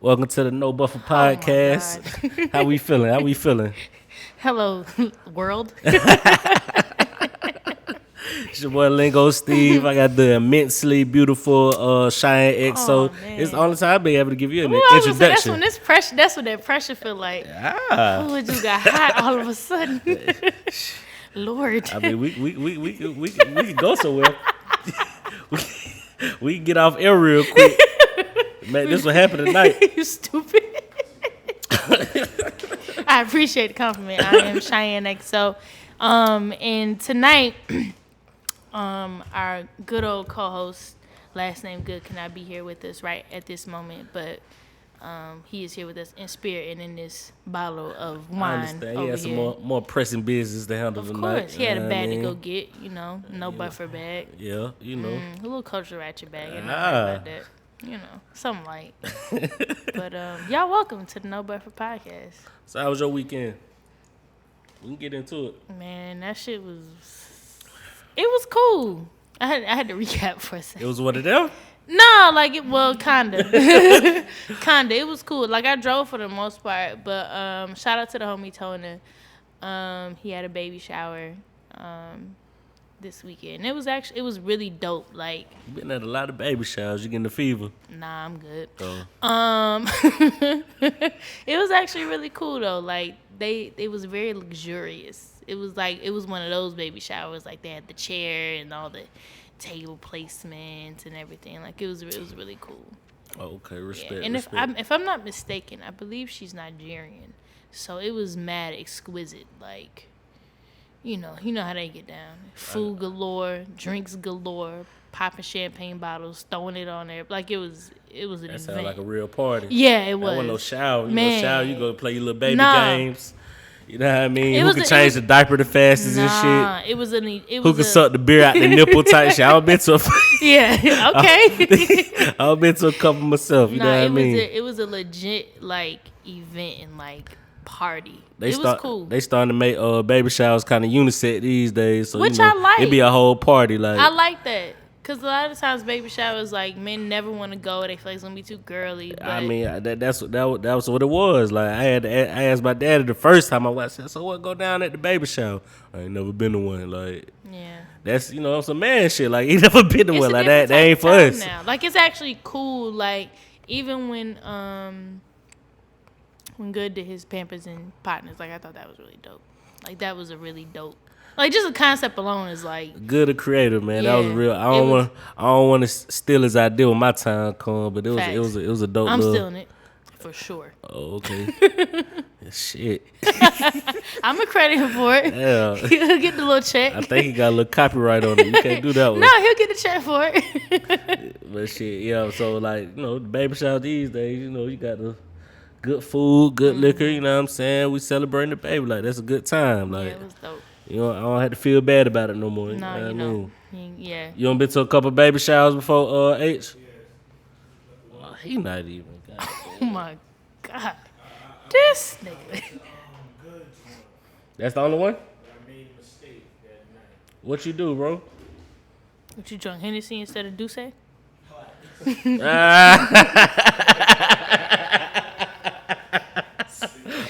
Welcome to the No Buffer Podcast. How we feeling? Hello, world. It's your boy Lingo Steve. I got the immensely beautiful Chiane XO. It's the only time I've been able to give you an introduction. That's what that pressure feel like. Oh, it just got hot all of a sudden. Lord. I mean, we can go somewhere. we can get off air real quick. Man, this will happen tonight. You stupid. I appreciate the compliment. I am Chiane XO. And tonight, our good old co-host, last name Good, cannot be here with us right at this moment, but he is here with us in spirit and in this bottle of wine. I understand. He has some more pressing business to handle tonight. Of course. He had a bag to go get, no buffer bag. Yeah, a little cultural ratchet bag. And about that. Something light. But y'all welcome to the No Buffer Podcast. So how was your weekend? We can get into it. Man, that shit was... It was cool. I had to recap for a second. It was one of them? No, kinda. Kinda. It was cool. Like, I drove for the most part, but shout out to the homie Tona. He had a baby shower this weekend. It was really dope. Like, you been at a lot of baby showers. You getting the fever? Nah, I'm good. Oh. It was actually really cool though. Like, it was very luxurious. It was one of those baby showers. Like, they had the chair and all the table placements and everything. Like, it was really cool. Oh, okay, respect. Yeah. And if I'm not mistaken, I believe she's Nigerian. So it was mad exquisite. Like, you know how they get down. Food galore, drinks galore, popping champagne bottles, throwing it on there. Like, it was an event. That sounded like a real party. Yeah, it was. That wasn't no shower. You go play your little baby Nah. games. You know what I mean? Who can change the diaper the fastest and shit? Who can suck the beer out the nipple type shit? I've been to yeah, okay. I've been to a couple myself. You know what I mean? It was a legit, like, event and, like, party. It was cool. They starting to make baby showers kind of unisex these days. So, which I like. It'd be a whole party. Like, I like that. Because a lot of times baby showers, like, men never want to go. They feel like it's going to be too girly. But I mean, that was what it was. Like, I asked my daddy the first time I went, I said, so what go down at the baby shower? I ain't never been to one. Like, yeah. That's, some man shit. Like, he never been to one. Like, that ain't for us. Now. Like, it's actually cool. Like, even when Good did his Pampers and Partners, like, I thought that was really dope. Like, that was a really dope. Like, just the concept alone is like good, a creator, man. Yeah, that was real. I don't want to steal his idea when my time come, but it was a dope. I'm stealing it for sure. Oh, okay. Shit. I'm gonna credit him for it. Yeah, he'll get the little check. I think he got a little copyright on it. You can't do that one. No, he'll get the check for it. But shit, yeah. So, like, the baby shower these days, you got the good food, good liquor. You know what I'm saying? We celebrating the baby. Like, that's a good time. Like, yeah, it was dope. I don't have to feel bad about it no more. No, you know. Yeah. You done been to a couple baby showers before, H? Oh, he not even. God. Oh, my God. This nigga. That's the only one? I made a mistake that night. What you do, bro? What, you drunk Hennessy instead of Douce?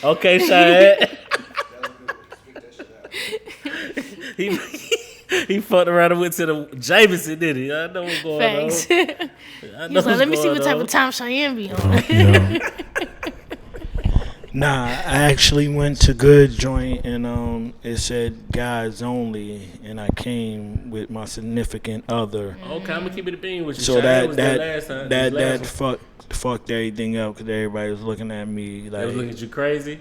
Okay, Shad. He fucked around and went to the Jameson, did he? I know what's going on. He was like, let me see what type of time Cheyenne be on. Nah, I actually went to Good Joint and it said guys only, and I came with my significant other. Okay, I'm gonna keep it a bean with you. So that fucked everything up because everybody was looking at me like. They was looking at you crazy.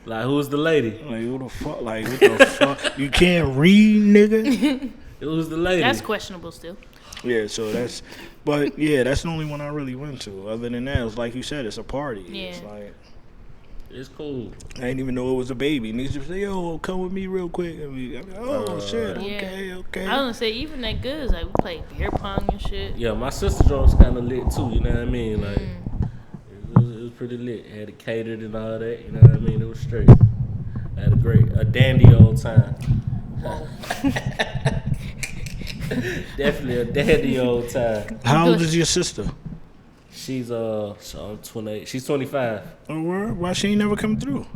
Like who's the lady? Like, who the fuck? Like, what the fuck? You can't read, nigga. Who's the lady? That's questionable still. Yeah, so that's the only one I really went to. Other than that, it's like you said, it's a party. Yeah. It's like. It's cool. I didn't even know it was a baby. Niggas just say, yo, come with me real quick. I mean, shit, okay. I was gonna say, even that Good is like, we played beer pong and shit. Yeah, my sister joint was kind of lit too, you know what I mean? Like, it was pretty lit. Had it catered and all that, you know what I mean? It was straight. I had a dandy old time. Definitely a dandy old time. How old is your sister? She's so I'm 28. She's 25. Oh, word? Why she ain't never come through?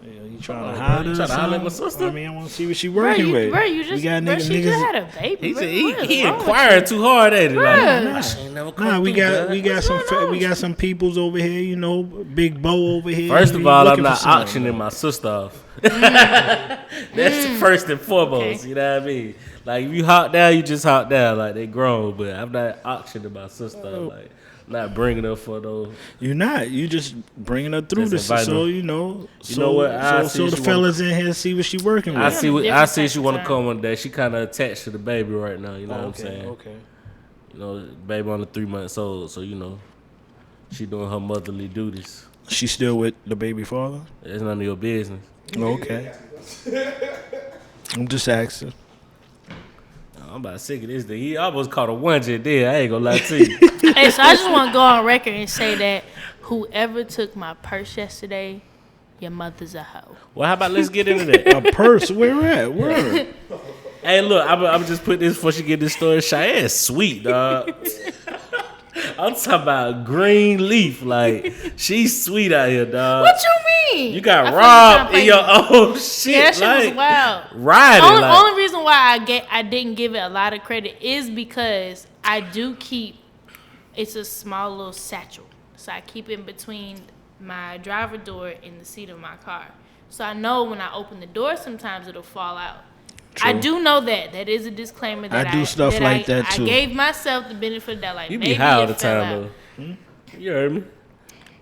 You trying to hide us? Trying to holler at my sister? I mean, I want to see what she working with. Bro, you just, we got she just had a baby. He inquired too hard at it. Nah, she ain't never come we through, got some peoples over here. You know, Big Bo over here. First of all, I'm not auctioning my sister off. That's first and foremost. Okay. You know what I mean? Like, if you hot down, you just hot down. Like, they grown, but I'm not auctioning my sister. Like, not bringing her for those. You're not. You just bringing her through this. So, you know. You know what? So the fellas in here see what she working with. I see she want to come one day. She kind of attached to the baby right now. You know what I'm saying? Okay. You know, baby only 3 months old. So, you know, she doing her motherly duties. She still with the baby father? It's none of your business. Okay. I'm just asking. I'm about sick of this thing. He almost caught a one-jet there. I ain't gonna lie to you. Hey, so I just want to go on record and say that whoever took my purse yesterday, your mother's a hoe. Well, how about let's get into that? A purse? Where at? Where? Hey, look, I'm just put this before she get this story. Cheyenne's sweet, dog. I'm talking about green leaf. Like, she's sweet out here, dog. What you mean? You got robbed in your own shit. Yeah, that shit was wild. Riding. Only reason why I didn't give it a lot of credit is because I do keep, it's a small little satchel. So I keep it in between my driver door and the seat of my car. So I know when I open the door, sometimes it'll fall out. True. I do know that. That is a disclaimer. That I do stuff like that too. I gave myself the benefit of that. Like, you maybe be high all the time, though. You heard me.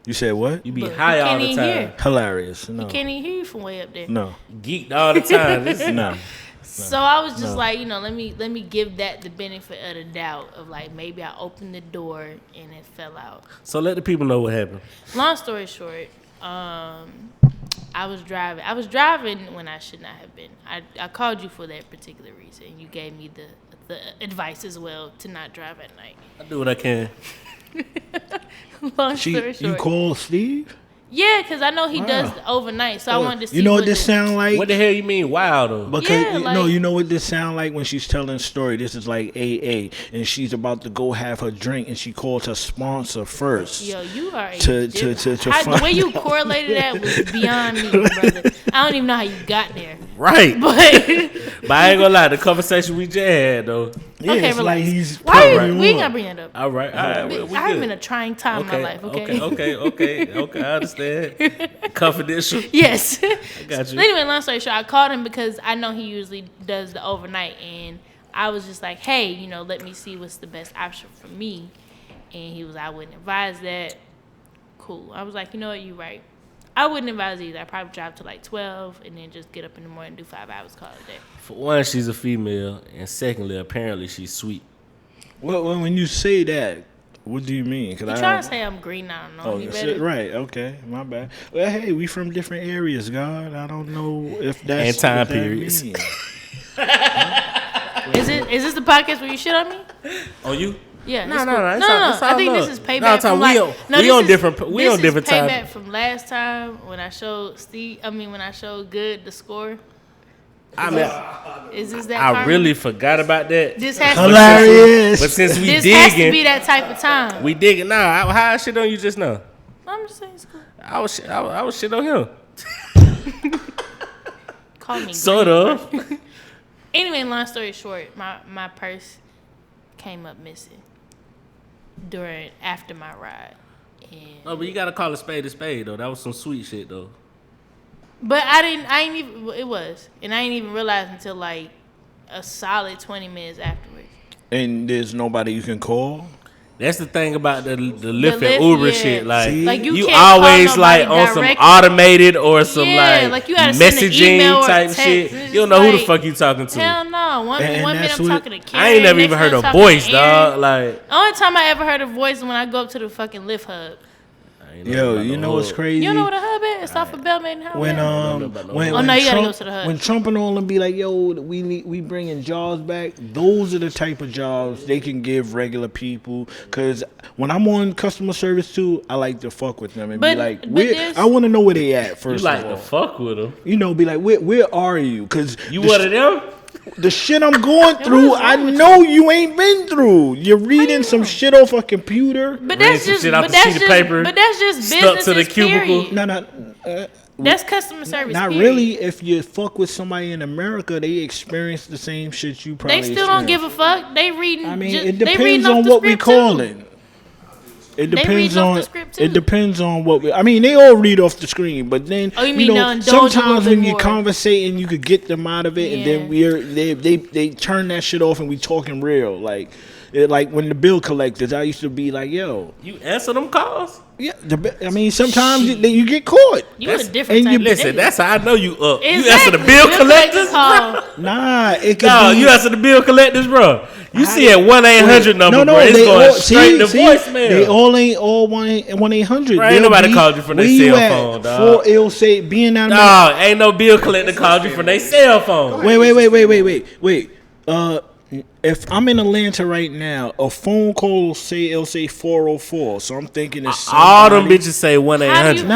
You said what? You be high all the time. Hear. Hilarious. No. You can't even hear you from way up there. No. Geeked all the time. No. So I was just like, you know, let me give that the benefit of the doubt of like maybe I opened the door and it fell out. So let the people know what happened. Long story short, I was driving when I should not have been. I called you for that particular reason. You gave me the advice as well to not drive at night. I do what I can. Long story short. You call Steve? Yeah, because I know he does overnight, so I wanted to see. You know what this sound like? What the hell you mean, wow, though? Because, you know what this sound like when she's telling a story? This is like AA, and she's about to go have her drink, and she calls her sponsor first. Yo, you are the way you correlated that was beyond me, brother. I don't even know how you got there. Right. But I ain't gonna lie, the conversation we just had, though. Yeah, okay, it's like he's... we ain't gotta bring that up. All right. I'm in a trying time in my life, Okay, I understand. Confidential. Yes. I got you. Anyway, long story short, I called him because I know he usually does the overnight, and I was just like, hey, you know, let me see what's the best option for me. And he was, I wouldn't advise that. Cool. I was like, you know what, you're right. I wouldn't advise either. I'd probably drive to like 12 and then just get up in the morning and do 5 hours, call it a day. For one, she's a female, and secondly, apparently she's sweet. Well, when you say that, what do you mean? You trying to say I'm green? I don't know. Oh, shit, right. Okay, my bad. Well, hey, we from different areas, God. I don't know if that's and time periods. Is this the podcast where you shit on me? On you? Yeah. No. I think this is payback from we on different time. This is payback from last time when I showed Good the score. Is this that? I really forgot about that. This has hilarious. But since we this digging, has to be that type of time. We digging. Nah, how I shit on you just now? I'm just saying it's cool. I was shit on him. Call me. Sort of. Anyway, long story short, my purse came up missing after my ride. Oh, but you gotta call a spade though. That was some sweet shit though. But I ain't even realize until like a solid 20 minutes afterwards. And there's nobody you can call? That's the thing about the Lyft and Uber shit. Like you can't always like on directly. some automated or some like you gotta messaging type shit. You don't know who the fuck you talking to. Hell no. One minute I'm talking to Karen. I ain't never even heard a voice, dog. Like the only time I ever heard a voice is when I go up to the fucking Lyft hub. Yo, you know what's crazy? You know what a hub is? It's off of Bellman Hub. When you gotta go to the hub. When Trump and all them be like, yo, we bringing jobs back. Those are the type of jobs they can give regular people. Cause when I'm on customer service too, I like to fuck with them and be like, I want to know where they at first. You like to fuck with them? You know, be like, where are you? Cause you one of them? The shit I'm going through, I know you ain't been through. You're reading some shit off a computer. But that's just business stuck to the cubicle. No. That's customer service. Not period. really. If you fuck with somebody in America, they experience the same shit you probably. They still don't give a fuck. They reading. I mean, it depends on what we call it. It depends on. It depends on what we. I mean, they all read off the screen, but then sometimes when you conversating, you could get them out of it, and then they turn that shit off, and we talking real like when the bill collectors. I used to be like, yo, you answer them calls. Yeah, I mean, sometimes you get caught. You a different type. Listen, that's how I know you up. Exactly. You answer the bill collectors, bro. Nah, it could be. You answer the bill collectors, bro. You see a 1-800 number, bro. It's going straight to voicemail. They ain't all 1-800. Ain't nobody called you from their cell phone, dog. It'll say being out of. Dog, ain't no bill collector called you from their cell phone. Wait. If I'm in Atlanta right now, a phone call it'll say 404. So I'm thinking it's all them bitches say 1-800.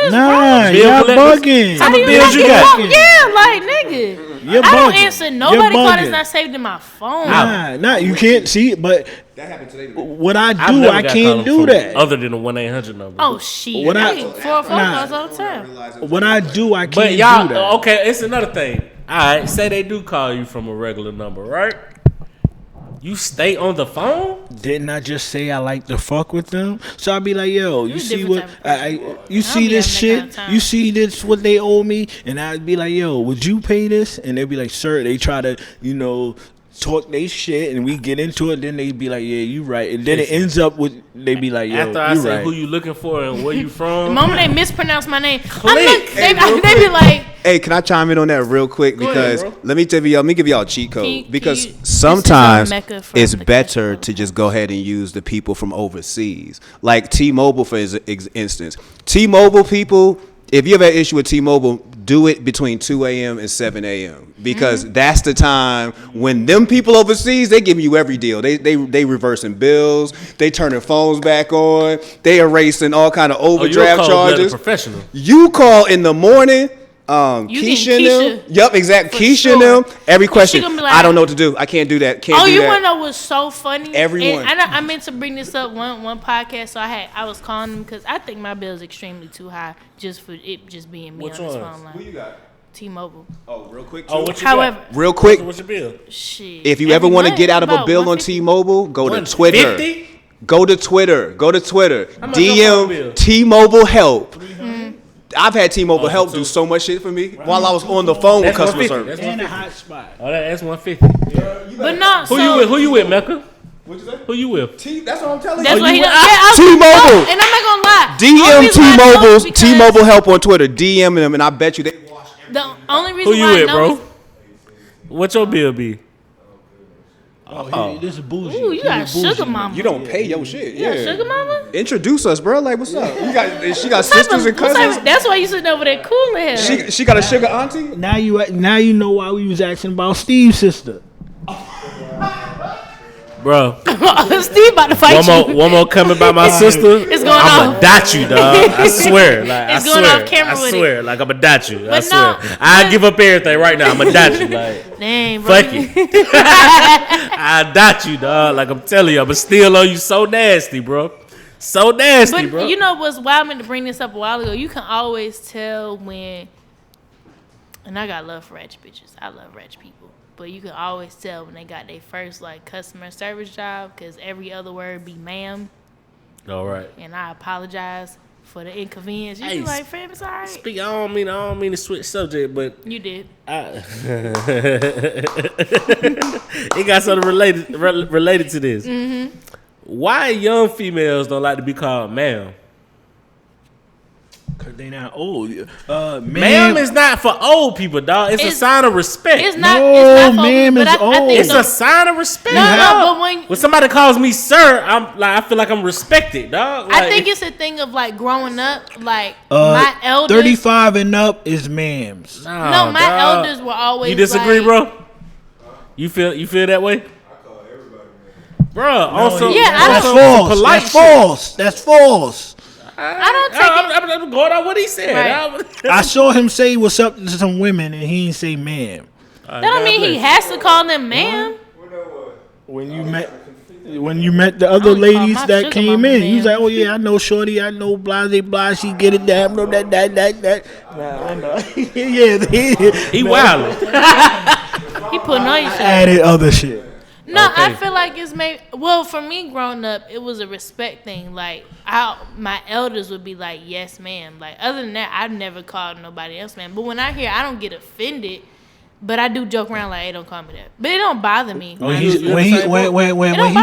Nah, y'all bugging. How many bills you got? Yeah, like nigga. I don't answer nobody call that's not saved in my phone. Nah, you can't see it, but that happened today. What I do, I can't do that. Other than the 1-800 number. Oh shit. What I 404 calls all the time. What I do, I can't do that. But y'all, okay, it's another thing. All right, say they do call you from a regular number, right? You stay on the phone? Didn't I just say I like to fuck with them? So I'd be like, yo, you see what you see this shit? You see this what they owe me? And I'd be like, yo, would you pay this? And they'd be like, sir. They try to, talk they shit, and we get into it. Then they'd be like, yeah, you right. And then it ends up with they be like, yo, after I say right. Who you looking for and where you from? The moment they mispronounce my name, they be like. Hey, can I chime in on that real quick? Because let me give y'all a cheat code. Because sometimes it's better to just go ahead and use the people from overseas. Like T-Mobile, for instance. T-Mobile people, if you have an issue with T-Mobile, do it between 2 a.m. and 7 a.m. Because that's the time when them people overseas, they give you every deal. They reversing bills. They turning phones back on. They erasing all kind of overdraft charges. Professional. You call in the morning. Keisha and them. Yep, exactly. Keisha and them. Every question. Like, I don't know what to do. I can't do that. Can't do that. You want to know what's so funny? Everyone. And I meant to bring this up one podcast. So I was calling them because I think my bill is extremely too high just for it just being me on this phone line. Who you got? T-Mobile. Oh, real quick. However, real quick. What's your bill? Shit. If you ever want to get out of a bill on T-Mobile, go to Twitter. 150? Go to Twitter. DM T-Mobile help. I've had T-Mobile help do so much shit for me while I was on the phone with customer service. And a hot spot. Oh, that's 150. Yeah. But no. Who you with, Mecca? What'd you say? Who you with? That's what I'm telling you. That's what he does. T-Mobile. And I'm not gonna lie. DM T-Mobile help on Twitter. DM them, and I bet you they wash everything. The only reason who you with, bro? What's your bill be? Oh, this is bougie. Ooh, you got sugar mama. You don't pay your shit. You got sugar mama? Introduce us, bro. Like, what's up? She got sisters and cousins. That's why you sitting over there cooling him. She got a sugar auntie. Now you know why we was asking about Steve's sister. Bro, Steve about to fight you. One more coming by my sister. It's going I'ma dot you, dog. I swear. It's going off camera with it. I swear. Like, I'ma dot you. I swear. I give up everything right now. I'ma dot you. Like, dang, bro. Fuck it. I dot you, dog. Like, I'm telling you, I'ma steal on you so nasty, bro. So nasty, bro. But you know what's wild? I meant to bring this up a while ago. You can always tell when, and I got love for ratchet bitches. I love ratchet people. But you can always tell when they got their first like customer service job because every other word be ma'am. All right. And I apologize for the inconvenience. You be like, fam, it's all right. I don't mean to switch subject, but you did. It got something related to this. Mm-hmm. Why young females don't like to be called ma'am? Cause they not old. Ma'am is not for old people, dog. It's a sign of respect. It's not ma'am is old. It's a sign of respect. No, but when somebody calls me sir, I feel like I'm respected, dog. Like, I think it's a thing of like growing up, like my elders. 35 and up is ma'ams. No, my elders were always. You disagree, bro? You feel that way? Bro, also, that's false. That's false. I don't take it. I'm going on what he said. Right. I saw him say what's up to some women, and he didn't say ma'am. That don't mean he has to call them ma'am. When you met the other ladies that came in, you was like, oh yeah, I know Shorty, I know blah, she get it down, no that. Nah, I know. Yeah, he wildin'. He putting on your shit. Added other shit. No, okay. I feel like it's well, for me growing up, it was a respect thing. Like, my elders would be like, yes, ma'am. Like, other than that, I've never called nobody else ma'am. But when I hear, I don't get offended. But I do joke around like, hey, don't call me that. But it don't bother me. When he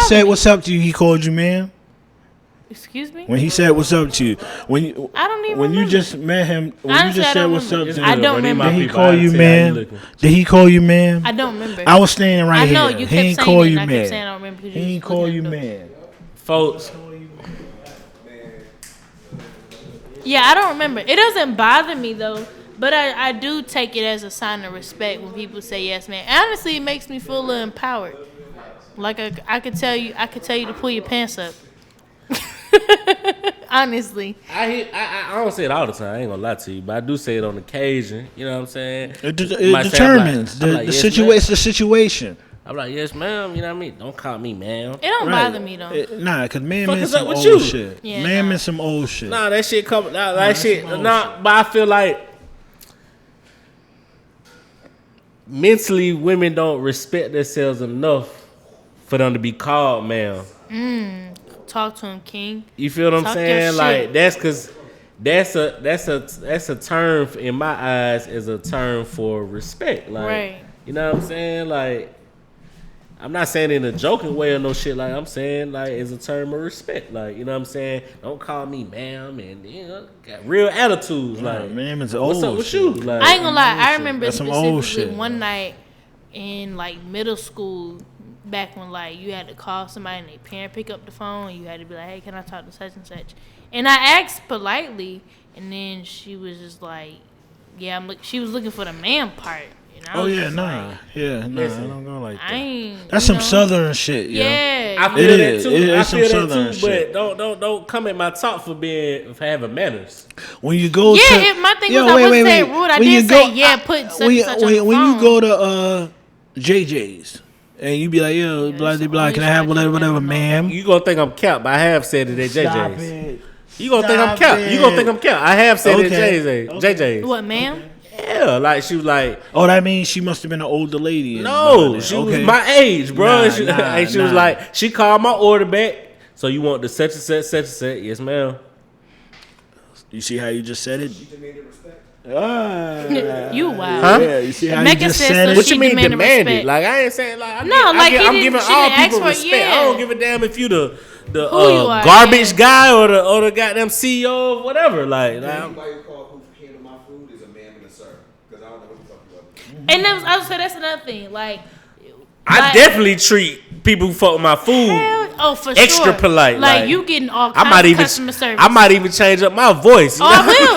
said what's up to you, he called you ma'am? Excuse me? When he said what's up to you, I don't even when remember. You just met him, when you just said what's up to you, I don't remember. Did he call you ma'am? Did he call you ma'am? I don't remember. I was standing right here. I know, you kept saying call it, you and I kept saying I ma'am. don't remember. He ain't call you ma'am. Folks. Yeah, I don't remember. It doesn't bother me, though. But I do take it as a sign of respect when people say yes, man. Honestly, it makes me feel a little empowered. Like I could tell you to pull your pants up. Honestly, I don't say it all the time. I ain't gonna lie to you, but I do say it on occasion. You know what I'm saying? It determines the situation. I'm like, yes, ma'am. You know what I mean? Don't call me ma'am. It don't bother me though. Cause ma'am is some old shit. Yeah, ma'am is some old shit. Nah, that shit come. But I feel like mentally, women don't respect themselves enough for them to be called ma'am. Talk to him, King. You feel what I'm saying? Like that's because that's a term in my eyes is a term for respect. Like, right. You know what I'm saying? Like, I'm not saying it in a joking way or no shit. Like, I'm saying like it's a term of respect. Like, you know what I'm saying? Don't call me ma'am, and got real attitudes. Like, ma'am is old. What's up with you? Like, I ain't gonna lie. I remember specifically one night in like middle school. Back when like you had to call somebody and their parent pick up the phone, and you had to be like, "Hey, can I talk to such and such?" And I asked politely, and then she was just like, "Yeah, she was looking for the man part." And I don't go like that. That's some southern shit. Yeah, I feel that too. I feel that too. But don't come at my talk for having manners. When you go, my thing was I wasn't saying rude. I did say put such and such on the phone. When you go to JJ's. And you be like, yo, blah, can I have whatever, ma'am? You gonna think I'm cap, but I have said it at JJ's. You gonna think I'm cap. You gonna think I'm cap. I have said it at JJ's. What, ma'am? Yeah, like she was like. Oh, that means she must have been an older lady. No, she was my age, bro. She was like, she called my order back. So you want the such and such? Yes, ma'am. You see how you just said it? You wild. Huh? Yeah, you see how you just said it? What you mean demanded? Like, I ain't saying like I'm giving all people respect. Yeah. I don't give a damn if you the garbage guy or the goddamn CEO or whatever. Like anybody who came to my food is a man and a sir, because I don't know what the fuck you are. And I would say that's another thing. Like, I definitely treat people who fuck with my food for extra sure. polite. Like you getting all kinds of customer service. I might even change up my voice. I will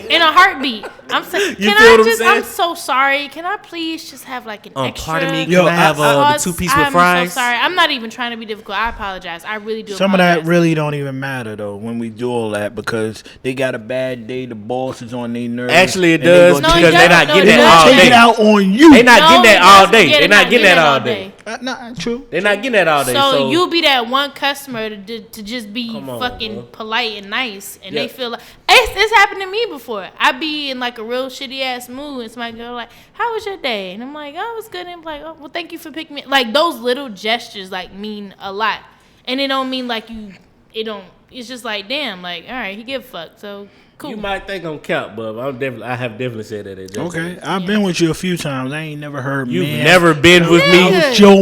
in a heartbeat. I'm saying, I'm so sorry. Can I please just have like an extra? Pardon me. Can I have the 2-piece with fries? I'm so sorry. I'm not even trying to be difficult. I apologize. I really do. Some of that really don't even matter though when we do all that because they got a bad day. The boss is on their nerves. Actually, it does because they're not getting that all day. Take it out on you. They're not getting that all day. They're not getting that all day. Not true. They're not getting that all day. So you'll be that one customer to just be fucking polite and nice, and they feel like it's happened to me before. I be in like a real shitty ass mood, and somebody go like, "How was your day?" And I'm like, "Oh, it was good." And I'm like, "Oh, well, thank you for picking me." Like those little gestures like mean a lot, and it don't mean like you. It don't. It's just like, damn, like all right, he give a fuck. So cool. You might think I'm cap, but I have definitely said that at JJ's. Okay, I've been with you a few times. I ain't never heard. You've never been with me.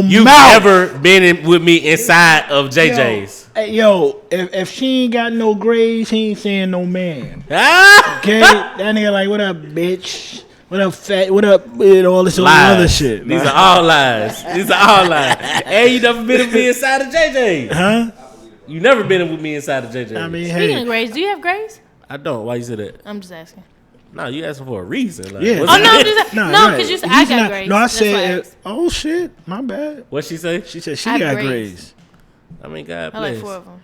You've never been with me inside of JJ's. Yo, if she ain't got no grades, he ain't saying no man. Okay, that nigga like, what up, bitch? What up, fat? What up, all this other shit? These are all lies. And you never been with me inside of JJ's. Huh? You never been with me inside of JJ's. I mean, speaking of grades, do you have grades? I don't. Why you say that? I'm just asking. No, you asking for a reason. Like, yeah. Oh, no, I'm just because you said I got grades. No, I said, oh, shit, my bad. What she say? She said she got grades. I mean, God bless. I like 4 of them.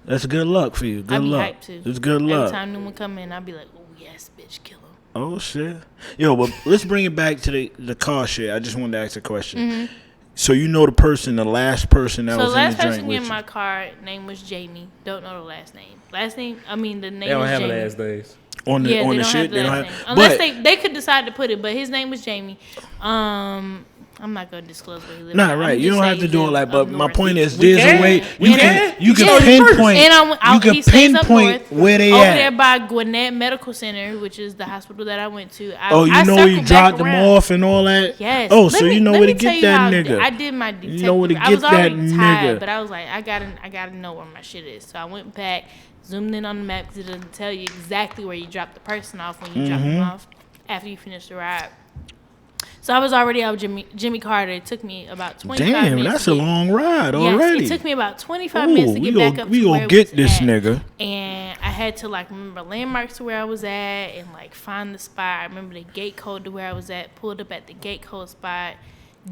That's good luck for you. Good luck. Hyped too. It's good luck. Every time new one come in, I'll be like, oh, yes, bitch, kill him. Oh shit. Yo, but let's bring it back to the car shit. I just wanted to ask a question. Mm-hmm. So you know the last person that was in the joint with you? So the last person in my car name was Jamie. Don't know the last name. The name is Jamie. They don't have last names. On the shit, they don't have. Unless they could decide to put it, but his name was Jamie. I'm not gonna disclose where he lives. Nah, right. You don't have to do all that. But my point is, there's a way you can pinpoint. You can pinpoint where they over at. there by Gwinnett Medical Center, which is the hospital that I went to. You know where you dropped them off and all that. Yes. Oh, so you know where to get that nigga. I did my detective. You know where to get I was already that tired, nigga. but I was like, I gotta know where my shit is. So I went back, zoomed in on the map because it doesn't tell you exactly where you drop the person off when you drop them off after you finish the ride. So I was already out with Jimmy Carter. It took me about 25 minutes. Damn, that's a long ride already. Yes, it took me about 25 minutes to get back up to where we gonna get this nigga. And I had to remember landmarks to where I was at and find the spot. I remember the gate code to where I was at. Pulled up at the gate code spot.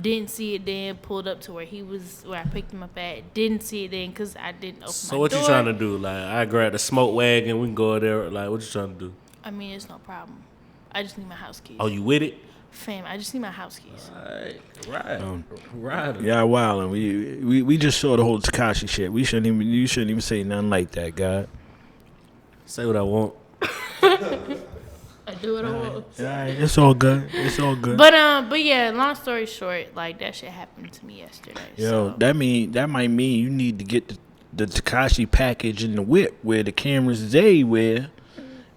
Didn't see it then. Pulled up to where I picked him up at. Didn't see it then because I didn't open my door. So what you trying to do? I grab the smoke wagon. We can go there. What you trying to do? I mean, it's no problem. I just need my house keys. Oh, you with it? Fam, I just need my house keys. Right. Yeah, wow. And we just saw the whole Tekashi shit. You shouldn't even say nothing like that, God. Say what I want. I do what I want. Yeah, it's all good. It's all good. But yeah, long story short, that shit happened to me yesterday. Yo, that might mean you need to get the Tekashi package in the whip where the cameras is everywhere,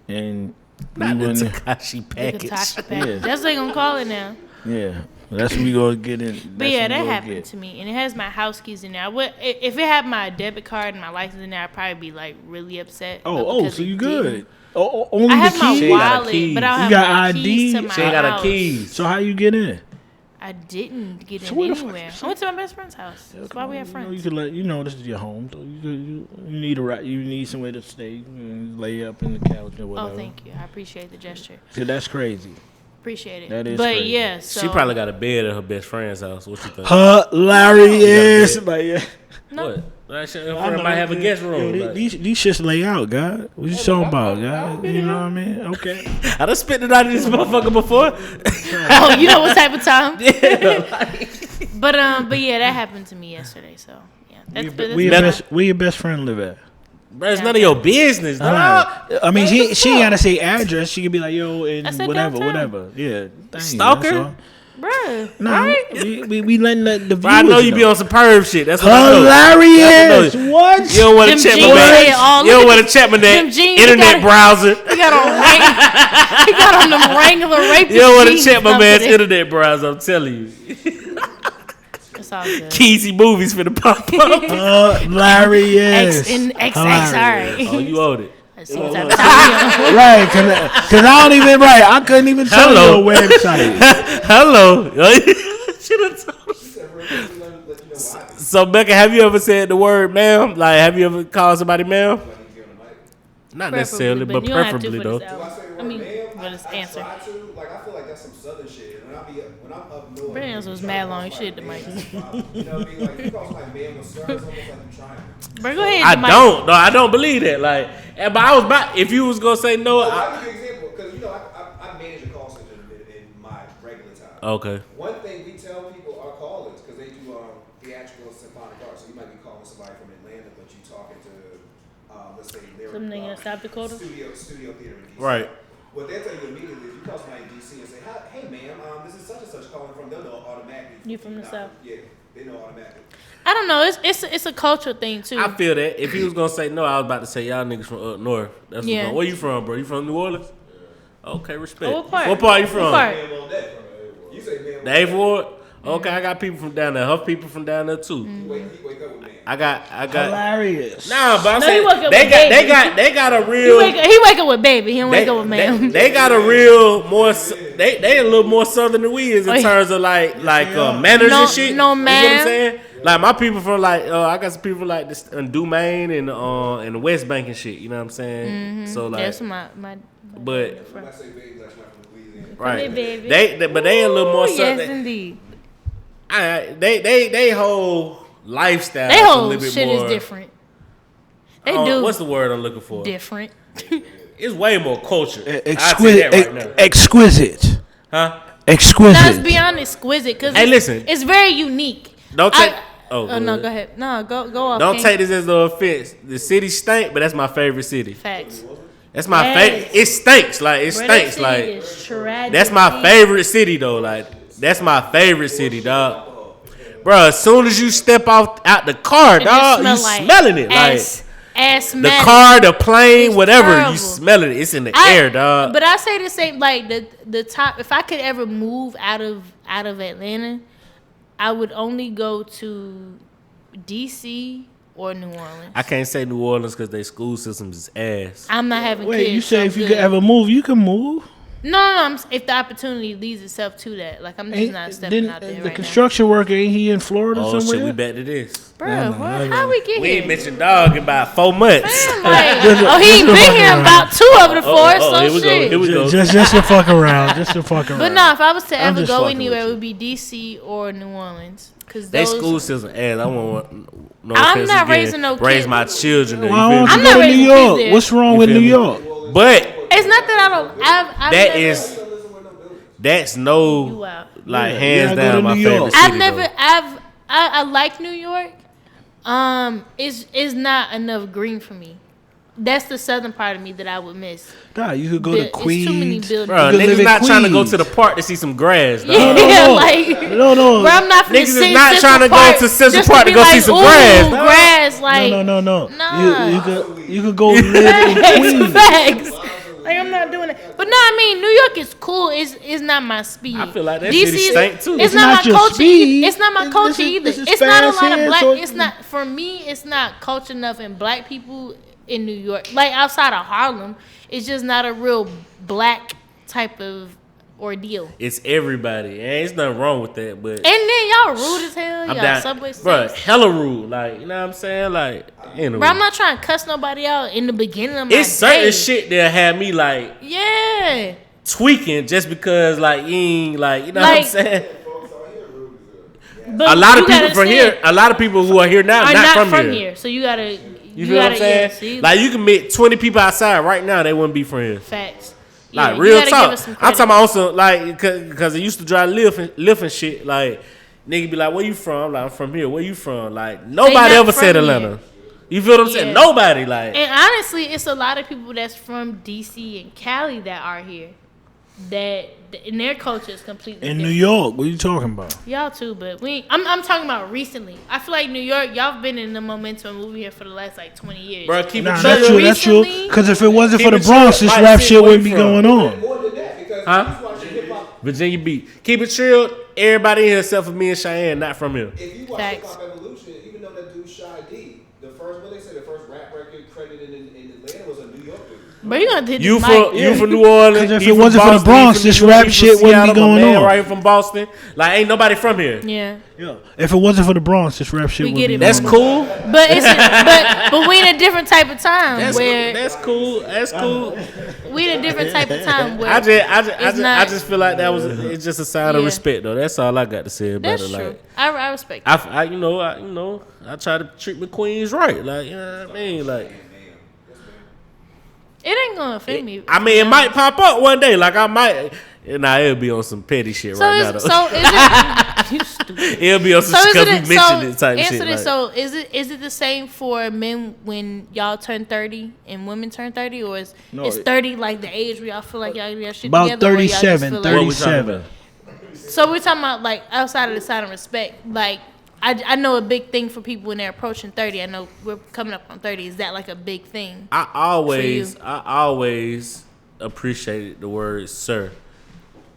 and not the Tekashi package. Yeah. That's what they gonna call it now. Yeah, that's what we gonna get in. But yeah, that happened to me, and it has my house keys in there. If it had my debit card and my license in there, I'd probably be really upset. So you good? Only I have the my keys? wallet, but I don't have my keys to my house. She ain't got her keys. So how you get in? I didn't get in anywhere. I went to my best friend's house. That's why we have friends. You could this is your home. So you need you need somewhere to stay. You can lay up in the couch or whatever. Oh, thank you. I appreciate the gesture. Yeah, that's crazy. Appreciate it. That is but crazy. Yeah, so she probably got a bed at her best friend's house. What you think? Hilarious. No. What? Her friend might have a guest room. These shits lay out, God. What you talking about, God? You know what I mean? Okay. I done spit it out of this motherfucker before. Oh, you know what type of time? Yeah. But yeah, that happened to me yesterday. So yeah, where your best friend live at? Bro, it's none of your business. I mean, she ain't gotta say address. She could be like, yo, and whatever. Yeah, stalker. Bruh, nah, right? we letting the viewers I know you be on some perv shit. That's what hilarious. I know. What? You don't want to check my man. You don't want to check my internet browser. He got on them Wrangler rapist. You don't want to check my man's internet browser. I'm telling you. It's all good. Keezy movies for the pop up. Hilarious. X and XX. All right. Oh, you owed it. Right, cause I don't even I couldn't even tell your website. Hello. So Becca, have you ever said the word ma'am? Have you ever called somebody ma'am? Not necessarily, but preferably though. I mean, but it's answer. I feel like that's some southern shit. When I'm up north, Brandon was mad long shit to Mike. You know what I mean? Like you call somebody ma'am or sir, it's almost like you trying. Bro, go ahead. I don't believe that. But I was about. If you was gonna say no, I'll give you an example because I manage a call center in my regular time. Okay. One thing we tell people are callers because they do theatrical and symphonic art. So you might be calling somebody from Atlanta, but you talking to let's say some nigga in South Dakota. Studio theater in DC. Right. What they'll tell you immediately is you call somebody in DC and say, "Hey, ma'am, this is such and such calling from." They'll know automatically. You from the South? Yeah, they know automatically. I don't know. It's a cultural thing too. I feel that. If he was gonna say no, I was about to say y'all niggas from up north. That's where you from, bro? You from New Orleans? Okay, respect. What part? What part you from? What part? You say ma'am. The Eighth Ward. Okay, I got people from down there. Her people from down there too. He wake up with man. I got hilarious. Nah, but I'm saying they got a real. He wake up with baby. He don't wake up with ma'am. They got a real more. They a little more southern than we is in terms of manners and shit. No man. You know what I'm saying? Like my people from I got some people like this in Dumaine and the West Bank and shit. You know what I'm saying? Mm-hmm. So that's my. But I say baby, that's not from Louisiana. right. Baby. They a little more southern. Yes, indeed. They whole lifestyle. They whole shit is different. They do. What's the word I'm looking for? Different. It's way more culture. Exquisite. Huh? Exquisite. Now, let's be honest, exquisite. Cause listen. It's very unique. Don't take. No, go ahead. No, go off. Don't take this as no offense. The city stink, but that's my favorite city. Facts. That's my favorite. It stinks. Like, it stinks. Like, that's my favorite city, though. Like, that's my favorite city, dog. Bro, as soon as you step out the car, dog, you smelling it. The car, the plane, whatever, terrible. You smelling it. It's in the air, dog. But I say the same, like, the top, if I could ever move out of Atlanta, I would only go to D.C. or New Orleans. I can't say New Orleans because their school system is ass. I'm not having kids. Wait, you say if you could ever move, you can move? No. If the opportunity leads itself to that, like I'm just not stepping out there. The construction worker, ain't he in Florida somewhere? Oh shit, we back to this, bro. How we get here? We ain't mentioned dog in about 4 months. He ain't been here about 2 of the 4. So shit. Here we go. Just to fuck around. But no, if I was to ever go anywhere, it would be DC or New Orleans. Cause they school system ass. I want no. I'm not raising no kids. Raise my children. I'm not raising New York. Kids. What's wrong with New York? But it's not that I don't. That's no hands down my favorite city. I like New York. It's not enough green for me. That's the southern part of me that I would miss. Nah, you could go to Queens. Too many buildings. Bro, niggas not trying to go to the park to see some grass. Dog. No. Bro, I'm not finna niggas is not trying to go to Central Park to go see some grass. Grass, like no. Nah. You could go live in Queens. Facts. Like I'm not doing it. But no, I mean New York is cool. It's not my speed. I feel like that city stank too. It's not my culture. It's not my culture either. It's not a lot of black. It's not for me. It's not culture enough in black people in New York. Like outside of Harlem, it's just not a real black type of ordeal. It's everybody. Ain't nothing wrong with that. But and then y'all rude as hell. Y'all subway bro, hella rude. Like you know what I'm saying? Like bro, I'm not trying to cuss nobody out in the beginning of my It's certain shit that have me like tweaking just because like you ain't like you know what I'm saying. But a lot of people from here, a lot of people who are here now are not from here. So you gotta. You feel what I'm saying? Like you can meet 20 people outside right now, they wouldn't be from here. Facts. Like real talk. I'm talking about also like because I used to drive Lyft and shit. Like nigga be like, "Where you from?" I'm like, "I'm from here." Where you from? Like nobody ever said Atlanta. You feel what I'm saying? Nobody like. And honestly, it's a lot of people that's from DC and Cali that are here. That in their culture is completely in different. New York. What are you talking about? Y'all too, but I'm talking about recently. I feel like New York, y'all been in the momentum moving here for the last like 20 years. Bro, keep it true. That's true. Because if it wasn't for the Bronx, this rap shit wouldn't be going on. Virginia Beach. Keep it chill. Everybody here except for me and Chiane not from here. If you watch Hip Hop Evolution, even though that dude Shy D, the first rap record credited in Atlanta was a New York dude. Bro, you gonna hit you from New Orleans? If it wasn't for the Bronx, this rap shit wouldn't be going on. Right from Boston, like ain't nobody from here. Yeah. If it wasn't for the Bronx, this rap shit wouldn't be going on. That's cool. But but we in a different type of time that's cool. That's cool. We in a different type of time where I just feel like it's just a sign of respect though. That's all I got to say about it. True. Like I respect. I try to treat my queens right. Like you know what I mean, like. It ain't gonna offend me. I mean, it might pop up one day. Like I might, it'll be on some petty shit right now. Though. So is it? You stupid. It'll be on some because we mentioned it type answer shit. This, so is it the same for men when y'all turn 30 and women turn 30, or is 30 like the age where y'all feel like y'all get shit about together? 37, 37. So we're talking about like outside of the side of respect, like. I know a big thing for people when they're approaching 30. I know we're coming up on 30. Is that like a big thing? I always appreciated the word sir.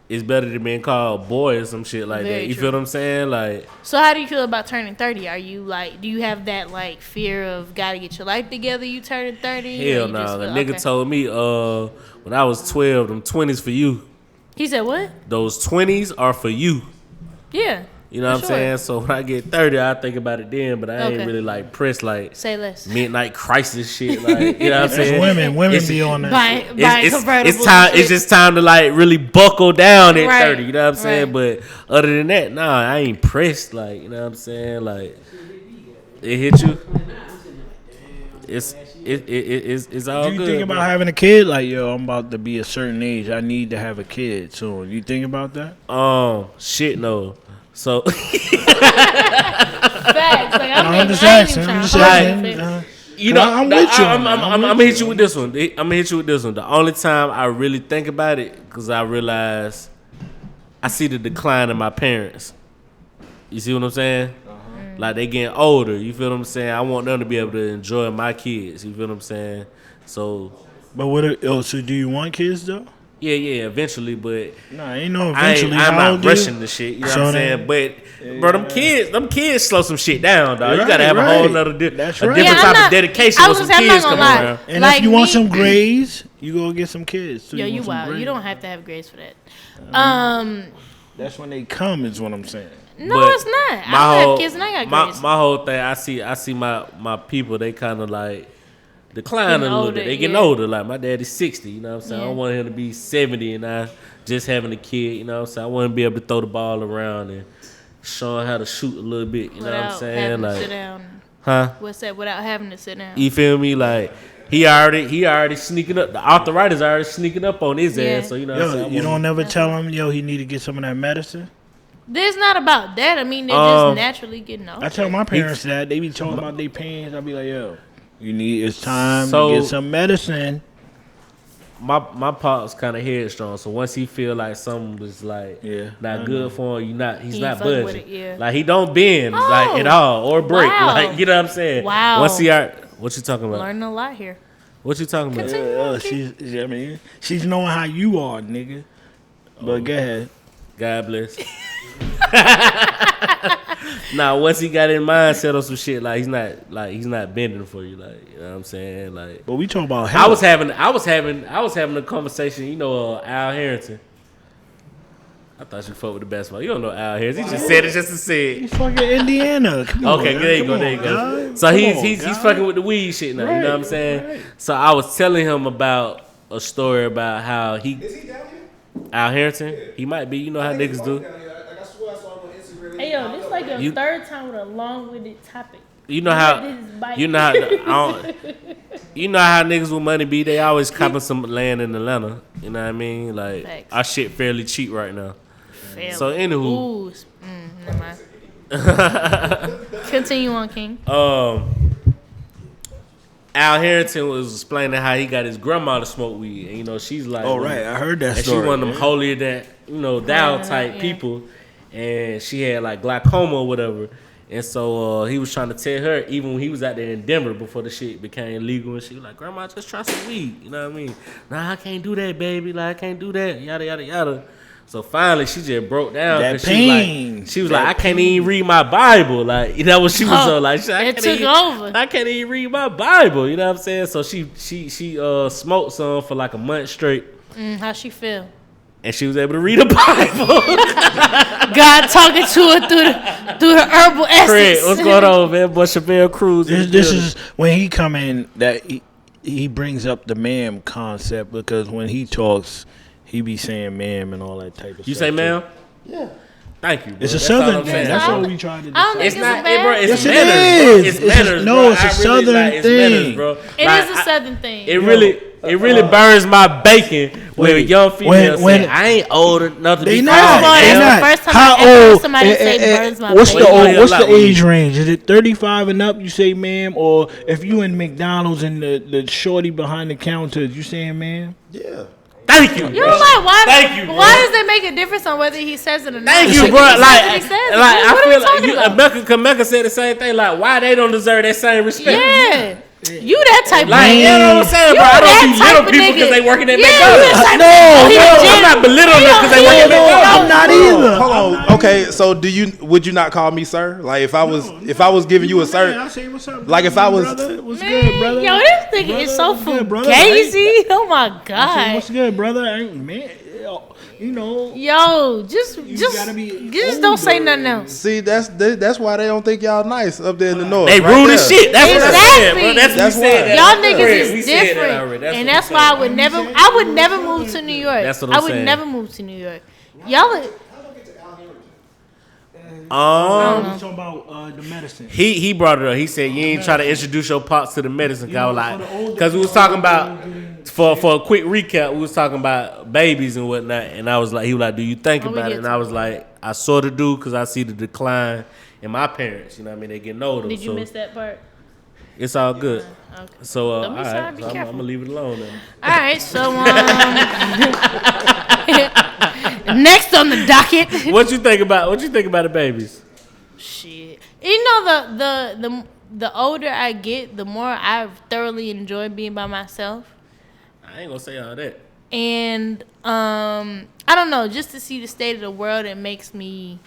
It's better than being called boy or some shit like that. You feel what I'm saying? Like. So how do you feel about turning 30? Are you like, do you have that like fear of gotta get your life together? You turning 30? Hell no. The nigga told me when I was 12, them 20s for you. He said what? Those 20s are for you. Yeah. You know what I'm saying? So when I get 30, I think about it then, but I ain't really like pressed like say less midnight crisis shit. Like you know what I'm saying? Women be on that. It's time. It's just time to like really buckle down at 30. You know what I'm saying? But other than that, nah, I ain't pressed. Like you know what I'm saying? Like it hit you. it's all good. Do you think about having a kid? Like, yo, I'm about to be a certain age. I need to have a kid soon. You think about that? Shit, no. So. Facts. Like, I'm just asking. You know, I'm with you. I'm gonna hit you with this one. The only time I really think about it, because I realize I see the decline in my parents. You see what I'm saying? Like, they getting older. You feel what I'm saying? I want them to be able to enjoy my kids. You feel what I'm saying? So. But so do you want kids though? Yeah, eventually, but nah, ain't no eventually. I'm not rushing the shit. You know what I'm saying? But bro, them kids slow some shit down, dog. You gotta have a whole nother different type of dedication when some kids come around. And like, if you want some grades, you go get some kids. So you wild. You don't have to have grades for that. That's when they come, is what I'm saying. No, but it's not. I don't have kids and I got grades. My whole thing, I see my people. They kind of like. Declining a little bit. They getting older. Like, my daddy's 60, you know what I'm saying? I don't want him to be 70 and I just having a kid, you know what I'm saying? I want him to be able to throw the ball around and show him how to shoot a little bit, you know what I'm saying? Like, sit down. Huh? What's that? Without having to sit down. You feel me? Like, he already sneaking up. The arthritis already sneaking up on his ass. So, you know what I'm saying? You don't never tell him, he need to get some of that medicine? It's not about that. I mean, they're just naturally getting older. I tell my parents that. They be talking about their pains. I be like, yo. It's time to get some medicine. My pop's kind of headstrong, so once he feel like something was like not good for him, he's not budging. Like, he don't bend like at all or break. Wow. Like, you know what I'm saying? Wow. Once what you talking about? Learning a lot here. What you talking about? She's knowing how you are, nigga. But go ahead. God bless. Now, once he got in mindset on some shit, like he's not bending for you, like, you know what I'm saying, like. But we talking about health. I was having a conversation, Al Harrington. I thought you fucked with the basketball. You don't know Al Harrington. He just said it just to say it. He's fucking Indiana. Come on, okay, there you go. So he's fucking with the weed shit now. Right, you know what I'm saying? Right. So I was telling him about a story about how he. Is he down here? Al Harrington? Yeah. He might be. You know how niggas do. Hey, yo, this is like your third time with a long-winded topic. You know how niggas with money be. They always copping some land in Atlanta. You know what I mean? Like, facts. Our shit fairly cheap right now. So anywho, never mind. Continue on, King. Al Harrington was explaining how he got his grandma to smoke weed, and she's like, oh right, I heard that and story. She's one of them holier than thou type people. And she had like glaucoma or whatever. And so he was trying to tell her, even when he was out there in Denver before the shit became legal, and she was like, Grandma, just try some weed. You know what I mean? Nah, I can't do that, baby. Like, I can't do that. Yada, yada, yada. So finally, she just broke down. That pain. She was like, I can't even read my Bible. Like, what she was so like. It took over. I can't even read my Bible. You know what I'm saying? So she smoked some for like a month straight. How she feel? And she was able to read a Bible. God talking to her through the herbal essence. Craig, what's going on, man? Boy, Chevelle Cruz. This is when he come in that he brings up the ma'am concept, because when he talks, he be saying ma'am and all that type of stuff. You say ma'am? Yeah. Thank you, bro. It's a southern thing. That's what we trying to do. It's not, bro. It's manners. It's manners. No, it's a southern thing, bro. It is a southern thing. It really burns my bacon when young females say, I ain't old enough to be called. First time I ever heard somebody say burns my bacon. What's the age range? Is it 35 and up, you say ma'am? Or if you in McDonald's and the shorty behind the counter, you saying ma'am? Yeah. Thank you. You're like, why? Thank you, bro. Why does it make a difference on whether he says it or not? Thank you, bro. I feel like Mecca said the same thing. Like, why they don't deserve that same respect? Yeah. You that type of like, nigga. You know what I'm saying, bro? I don't see little people because they working at McDonald's. I'm not belittling them because they working at McDonald's. I'm not either. Hold on. Okay, so would you not call me sir? Like, if I was giving you a sir, I say what's up, like if I was what's good, brother? Yo, this nigga is so fugazi. Oh my god. What's good, brother? Man, Yo, just don't say nothing else. See, that's why they don't think y'all nice up there in the north. They rude as shit. That's what I said, bro. That's what we said. Y'all niggas is different, and that's why I would never move to New York. That's what I'm saying. I would never move to New York. Y'all. talking about the medicine. He brought it up. He said you ain't try to introduce your pops to the medicine. Because we was talking about for a quick recap, we was talking about babies and whatnot, and I was like, he was like, do you think about it? And I was like, I sort of do because I see the decline in my parents. You know what I mean? They getting older. Did you miss that part? It's all good. Okay. So Don't be sorry, right, be so I'm careful. gonna leave it alone then. All right, so next on the docket. What you think about the babies? Shit, you know the older I get, the more I thoroughly enjoy being by myself. I ain't gonna say all that. And I don't know, just to see the state of the world, it makes me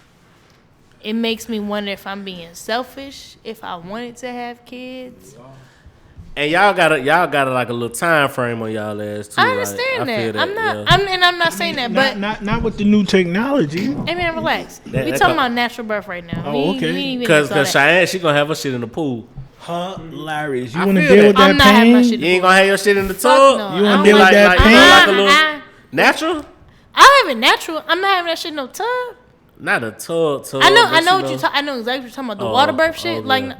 wonder if I'm being selfish, if I wanted to have kids. And y'all got like a little time frame on y'all ass too. I understand that. I'm not saying that, but not with the new technology. Hey man, relax. We talking about natural birth right now. Oh, okay. Because Chiane, she gonna have her shit in the pool. Hilarious. You want to deal with that I'm not having my pain? shit. You ain't gonna have your shit in the tub. No. You want to deal with that pain? Like a little natural. I have it natural. I'm not having that shit in no tub. Not a tub. I know what you I know exactly what you're talking about. The water birth shit. Okay. Like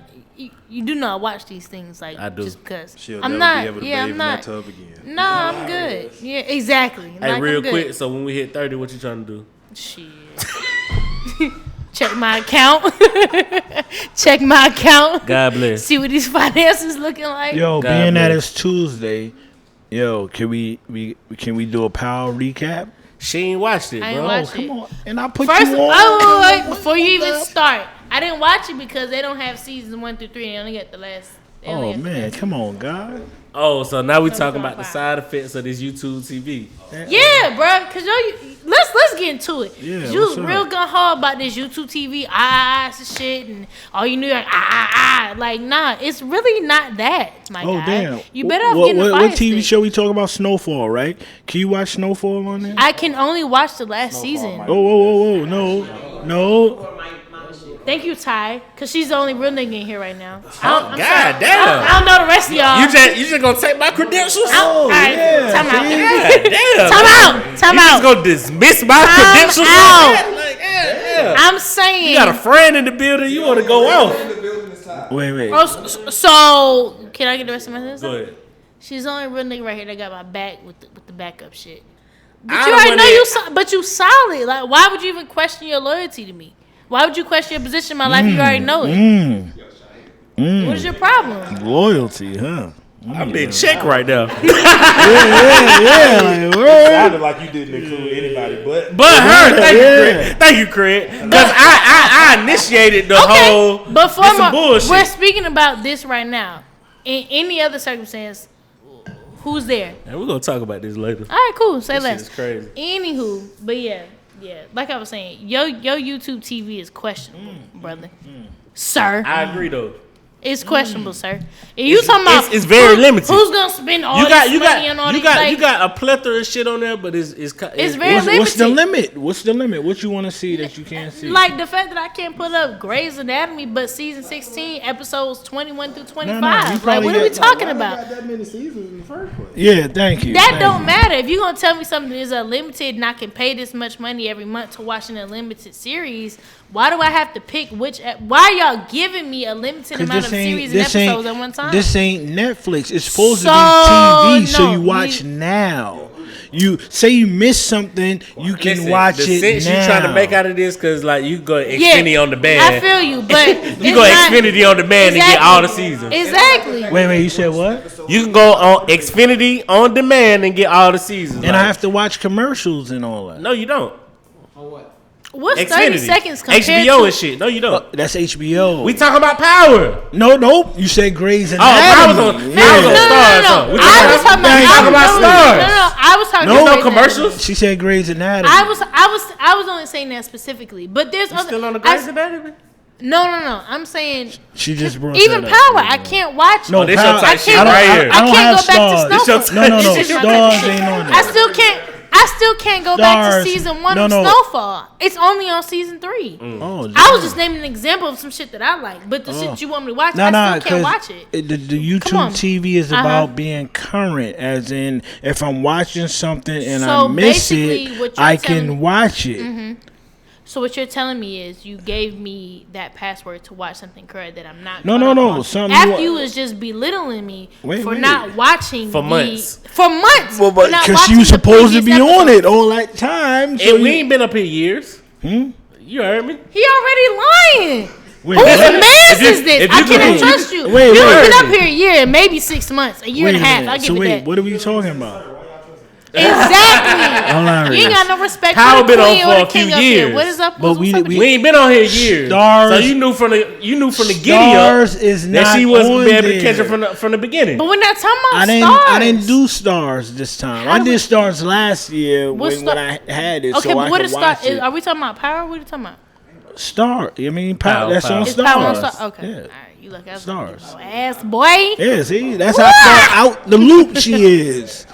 you do not watch these things like I do. just because. She'll I'm never not. be able to Yeah, bathe I'm not. in that tub again. No, I'm good. Yeah, exactly. Hey, like, real quick. So when we hit 30, what you trying to do? Shit. Check my account. Check my account. God bless. See what these finances looking like. Yo, God being that bless. it's Tuesday, can we do a power recap? She ain't watched it, I bro. ain't watched Come it. on, and I put First, you on. wait, before you even start, I didn't watch it because they don't have seasons 1 through 3. They only got the last. Oh man, come on, God. Oh, so now we talking about the side effects of this YouTube TV. Yeah, bro. Cause let's get into it. Yeah, You was what's real up? gun hard about this YouTube TV and shit, and all you knew like like nah. It's really not that, my guy. Damn. You better off getting a fire What TV stick. show we talking about? Snowfall, right? Can you watch Snowfall on there? I can only watch the last season. Whoa, no. Thank you, Ty, cause she's the only real nigga in here right now. God damn. I don't know the rest of y'all. You just gonna take my credentials? All right, yeah, time out. God damn. Time You out. just gonna dismiss my credentials? out. Like that? Like, yeah. I'm saying. You got a friend in the building. You want to go off? Wait. Oh, so can I get the rest of my sentence? Go ahead. She's the only real nigga right here that got my back with the backup shit. But I you don't already know wanna- but you solid. Like, why would you even question your loyalty to me? Why would you question your position in my life if you already know it? What is your problem? Loyalty, huh? I'm being checked right now. Yeah. Like, word. Sounded like you didn't include anybody, but But her, thank you, Craig. Because I initiated the whole. But It's some for bullshit. we're speaking about this right now. In any other circumstance, who's there? And we're gonna talk about this later. All right, cool. Say This shit less. is crazy. Anywho, but yeah. Like I was saying, your YouTube TV is questionable, brother. Sir. I agree though. It's questionable, sir. And you talking about it's very limited. Who's gonna spend all this money on all these? You got a plethora of shit on there, but it's very limited. What's the limit? What's the limit? What you want to see that you can't see? Like the fact that I can't put up Grey's Anatomy, but season 16, episodes 21 through 25. you Like, probably what are we got- talking about? got that many seasons in the first place. Yeah, thank you. That Thank don't you. matter. If you're gonna tell me something is unlimited and I can pay this much money every month to watch an unlimited series, why do I have to pick which? Why are y'all giving me a limited 'Cause amount of series and episodes at one time? This ain't Netflix. It's supposed to So, be TV, so no, you watch now. You say you missed something, you can Listen, watch the it sense now. you trying to make out of this, cause like you go Xfinity on demand. I feel you, but You go Xfinity on demand and get all the seasons. Exactly. Wait, you said what? You can go on Xfinity on demand and get all the seasons. And like, I have to watch commercials and all that. No, you don't. What's 30 Xfinity. seconds compared HBO to? and shit. No, you don't. That's HBO. We talking about Power. Nope. You said Grey's Oh, Anatomy. Power's on Yeah. Stars. No. huh? We I was talking we talking about Stars. No. I was talking No about No commercials. She said Grey's Anatomy. I was only saying that specifically, but there's other. Still on the Grey's Anatomy? No. I'm saying She just brought even that Power. up. I can't watch. No, this your Power- type I shit can't right go, here. I don't can't have go back Stars. to This your Snowfall. type- No. This is my type of Stars shit. ain't on there. I still can't go back to Stars. season 1 No. of Snowfall. It's only on season 3. Oh, I was just naming an example of some shit that I like, but the shit you want me to watch, I still can't watch it. The Come YouTube on. TV is Uh-huh. about being current, as in if I'm watching something and So I miss basically, it, what you're I telling- can watch it. So what you're telling me is you gave me that password to watch something correct that I'm not. No. After you was just belittling me for not watching for months. For months. Well, because you supposed to be on it all that time. So and we ain't been up here years. You heard me. He already lying. Wait, whose man's is this? I can't trust you. Wait, you've been up here a year, maybe 6 months, a year and a half. I'll give it that. What are we talking about? Exactly. You ain't got no respect Power for the been queen on or for the a few king up years. here. What is up? But we ain't been on here years. Stars, so you knew from the giddy Stars up is that not she wasn't on be able to there. catch her from the beginning. But we're not talking about Stars. I didn't do Stars this time. I did Stars last year when I had it. Okay, so but I what could is watch Star? it. Are we talking about Power? What are you talking about? Star. I mean, Power. That's on It's Stars. Power on Star. Okay. Yeah. All right. You look at Stars. Ass boy. Yeah, see, that's how far out the loop she is.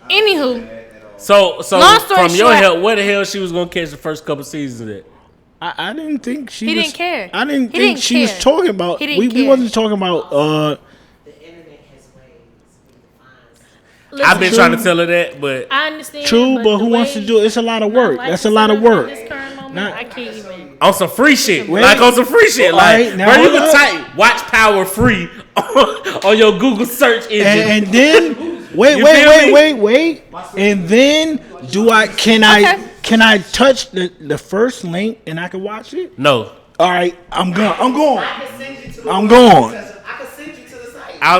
Anywho. So from your short, help, where the hell she was gonna catch the first couple seasons of that? I didn't think she. He was, didn't care. I didn't He think didn't she was care. talking about. He didn't We care. wasn't talking about. The internet has ways. I've been trying to tell her that, but I understand. True, but who wants to do it? It's a lot of work. That's a lot of work. This current moment, Not- I can't even. on some free shit, Wait. like on some free shit, All like right, now bro, you hold can up. type "Watch Power" free on your Google search engine, And then wait. And then can I touch the first link and I can watch it? no. All right, I'm going. I can send you to the I'm going. I can send you to the site. I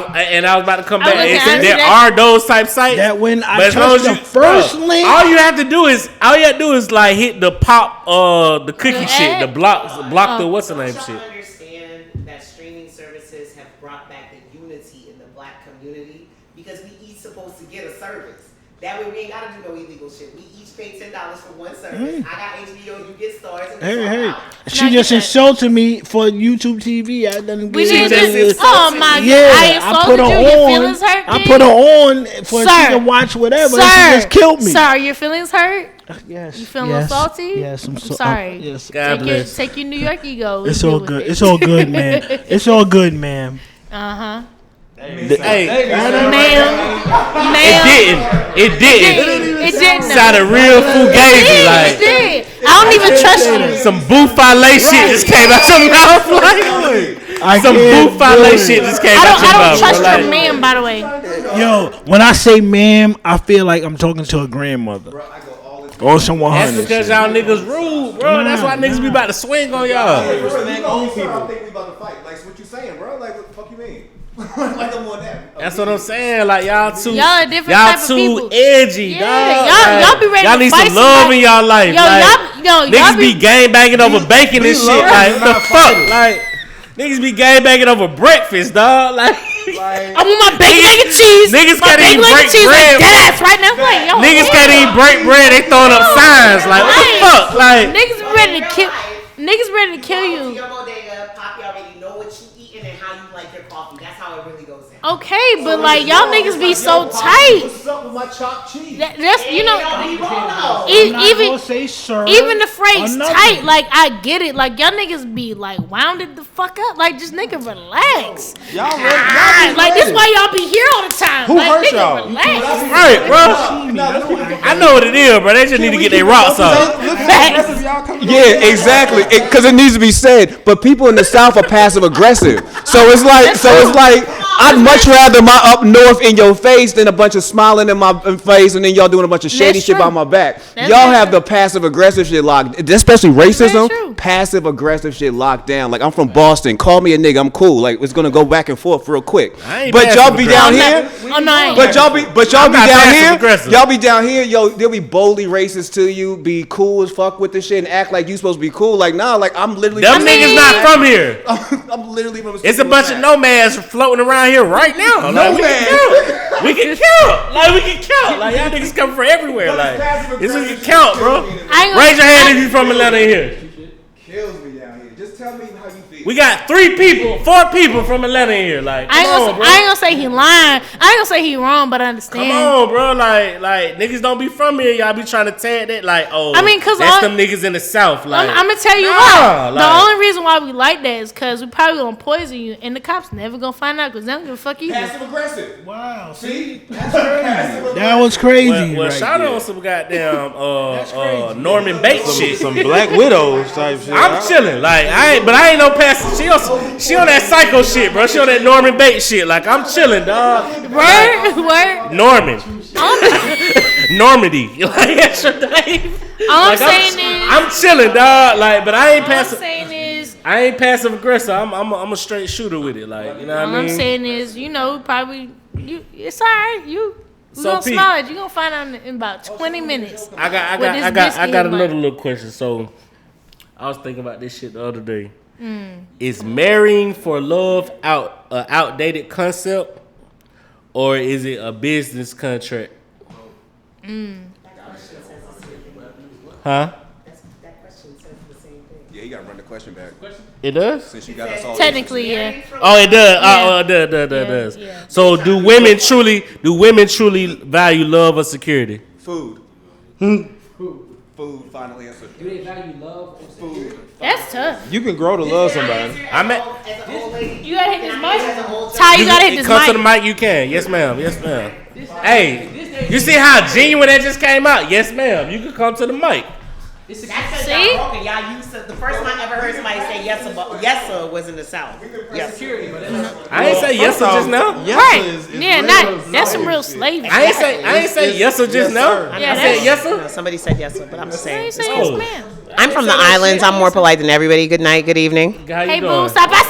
was about to come back. looking, And I say, see there that. are those type sites That when I but as long touch as the first link, all you have to do is like hit the pop, the cookie shit, the block the what's the name Y'all shit. understand that streaming services have brought back the unity in the black community because we each supposed to get a service. That way we ain't gotta do no illegal shit. We each pay $10 for one service. I got HBO, you get Stars. And hey, No, she you just said- insulted me for YouTube TV. I didn't We get need it. to. Oh my god! Yeah, I I insulted put her you. Your on. feelings hurt. I G? put her on for Sir. she can watch whatever. Sir, And she just killed me. Sir, are your feelings hurt? Yes. You feeling a little salty? Yes, I'm sorry. yes. God bless. Take your New York ego. It's all good. It's all good, man. It's all good, man. Hey, Ma'am. it didn't. It didn't. Sounded real fugazi, like It did. I don't even trust you. some boufale shit just came out your mouth, like some boufale shit just came out your I mouth. don't trust bro, your man, by the way. Yo, when I say ma'am, I feel like I'm talking to a grandmother. Or someone. That's because y'all niggas rude, bro. That's why niggas be about to swing on y'all. Bro, you the only person I think we about to fight. Like, so what you saying, bro? Like, what the fuck you mean? Like, I'm on that. That's what I'm saying. Like y'all too, Y'all are different y'all type of too people. edgy, Yeah, dog. y'all be ready Y'all to need fight some love somebody. in y'all life. Yo, like, y'all niggas be gang banging over bacon and shit. Like what the fuck? fighting. Like niggas be gang banging over breakfast, dog. Like I want my bacon, egg, and cheese. niggas my can't bacon, even egg, break and cheese bread. like that ass right now. Like, yo, niggas damn. can't even break bread. They throwing up signs. Like what the Right. fuck? Like Niggas be ready to kill. Niggas ready to kill To you. your bodega, Poppy already know what you eating and how you like your coffee. That's how it really goes down. Okay, but like y'all niggas be so tight. What's up with my chopped cheese? That's you know. Even say sir. Even the phrase or nothing. tight, like I get it. Like y'all niggas be like wounded the fuck up. Like just nigga relax. Y'all Like this why y'all be here all the time. Who like, hurt nigga, y'all? relax. right, bro. I know what it is, bro. They just need to get their rocks off. Yeah, exactly. Because it needs to be said. But people in the South are passive aggressive, so it's like I'd much rather my up north in your face than a bunch of smiling in my face, and then y'all doing a bunch of shady That's shit true. behind my back. That's Y'all very have true. the passive aggressive shit locked, especially very racism. true. Passive aggressive shit locked down. Like I'm from Boston. Call me a nigga. I'm cool. Like it's gonna go back and forth real quick. I ain't But y'all be down passive-aggressive. here. Oh no, I ain't. But y'all be I'm not down here. passive-aggressive. Y'all be down here. Yo, they'll be boldly racist to you. Be cool as fuck with this shit and act like you supposed to be cool. Like nah. Like I'm literally. Them niggas not from here. I'm literally from. It's a bunch of nomads floating around here right now. Like, we can count. Like we can count. Like y'all niggas come from everywhere. Like this we can count, bro. I ain't gonna- Raise your hand if you from Atlanta in here. Kills me down here. Just tell me how you feel. We got 4 people from Atlanta here. Like, I ain't gonna say he lying. I ain't gonna say he wrong, but I understand. Come on, bro. Like niggas don't be from here. Y'all be trying to tag that. Like, oh, I mean, cause that's them niggas in the South. Like, I'm gonna tell you why. The only reason why we like that is because we probably gonna poison you, and the cops never gonna find out because they don't give a fuck either. Passive aggressive. Wow. See, that's crazy. That was crazy. Well, shout out on some goddamn Norman Bates shit. Some Black Widows type shit. I'm chilling. Like, I ain't no passive. She on that psycho shit, bro. She on that Norman Bates shit. Like, I'm chilling, dog. Word. Norman. Normandy. Like, that's your name. All I'm saying is, I'm chilling, dog. Like, but I ain't passive. All I'm saying is, I ain't passive aggressive. I'm a straight shooter with it. Like, you know what I mean? All I'm saying is, probably it's all right. We gonna Pete, smell it. You gonna find out in about 20 minutes. I got another little question. So, I was thinking about this shit the other day. Is marrying for love outdated concept, or is it a business contract? Huh? That question says the same thing. Yeah, you gotta run the question back. It does? Since you got us all Technically, yeah. Oh, it does. It does. Yeah. So, do women truly value love or security? Food. Food. Final answer. Do they value love or Food. That's tough. You can grow to love somebody. As an old lady. You gotta hit this mic. As an old Ty, you gotta hit this Come to the mic. mic, you can. Yes, ma'am. Yes, ma'am. Hey, you see how genuine that just came out? Yes, ma'am. You can come to the mic. That's because See? y'all broken. Y'all used to. The first time I ever heard somebody say yes sir was in the South. Yes. security, but that's I ain't say yes or just now. Right. Yeah, that's some real slavery. I ain't say yes or just now. Yeah, I said yes No, sir. somebody said yes sir, but I'm just I saying. ain't say yes, ma'am. I'm from the islands. I'm more polite than everybody. Good night. Good evening. How you Hey, doing? boo, stop! I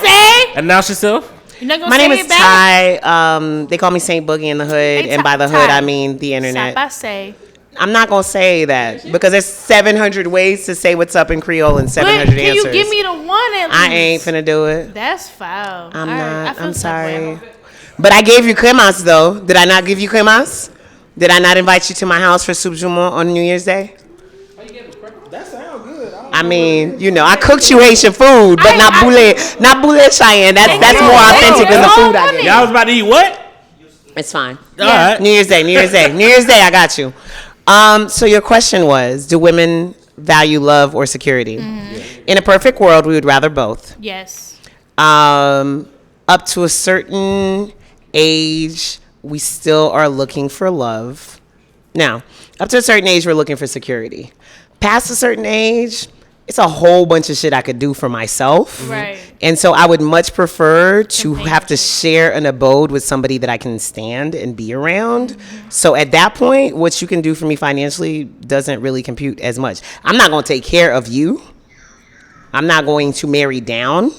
say. Announce yourself. You're not gonna My say name is it back? Ty. They call me Saint Boogie in the hood, Hey, and by the Ty. hood I mean the internet. Stop! I say. I'm not gonna say that because there's 700 ways to say what's up in Creole and 700 But can answers. you give me the one at least? I ain't finna do it. That's foul. I'm All right, I not. feel I'm some sorry. way. But I gave you cremas though. Did I not give you cremas? Did I not invite you to my house for soup jumeau on New Year's Day? That sounds good. I mean, I cooked you Haitian food, but not boule Chiane. That's more authentic than the food I gave. Y'all was about to eat what? It's fine. All right. New Year's Day. I got you. So your question was, do women value love or security? In a perfect world, we would rather both. Yes. Up to a certain age, we still are looking for love. Now, up to a certain age, we're looking for security. Past a certain age, it's a whole bunch of shit I could do for myself. Right. And so I would much prefer to have to share an abode with somebody that I can stand and be around. So at that point, what you can do for me financially doesn't really compute as much. I'm not going to take care of you. I'm not going to marry down.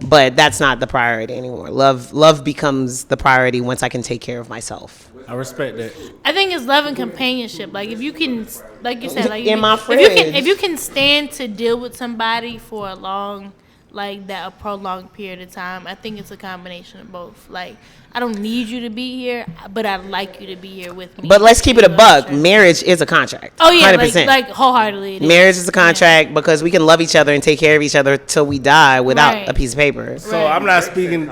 But that's not the priority anymore. Love becomes the priority once I can take care of myself. I respect that. I think it's love and companionship. Like if you can, like you said, like In my if you can stand to deal with somebody for a long, a prolonged period of time, I think it's a combination of both. Like I don't need you to be here, but I'd like you to be here with me. But let's keep it a buck. Marriage is a contract. Oh yeah, 100%. like wholeheartedly. Marriage is a contract because we can love each other and take care of each other till we die without Right. a piece of paper. So I'm not speaking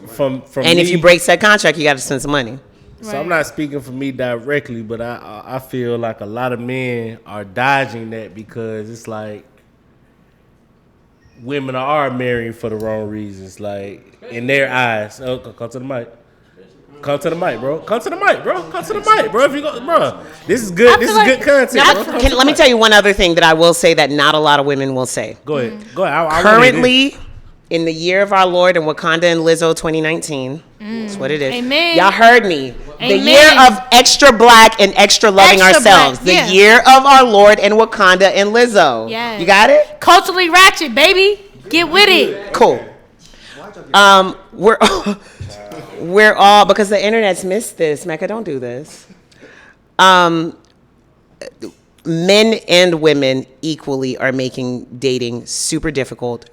from And me. if you break said contract, you got to spend some money. So I'm not speaking for me directly, but I feel like a lot of men are dodging that because it's like women are marrying for the wrong reasons, like in their eyes. Oh, come to the mic. Come to the mic, bro. Come to the mic, bro. Come to the mic, bro. If you go, bro, this is good. This is good content. Bro. Let me tell you one other thing that I will say that not a lot of women will say. Go ahead. Go ahead. I Currently, in the year of our Lord and Wakanda and Lizzo 2019, that's what it is. Amen. Y'all heard me. The Amen. year of extra black and extra loving Extra ourselves. black, yeah. The year of our Lord and Wakanda and Lizzo. Yeah. You got it? Culturally ratchet, baby. Get with it. Cool. We're all, because the internet's missed this. Mecca, don't do this. Men men and women equally are making dating super difficult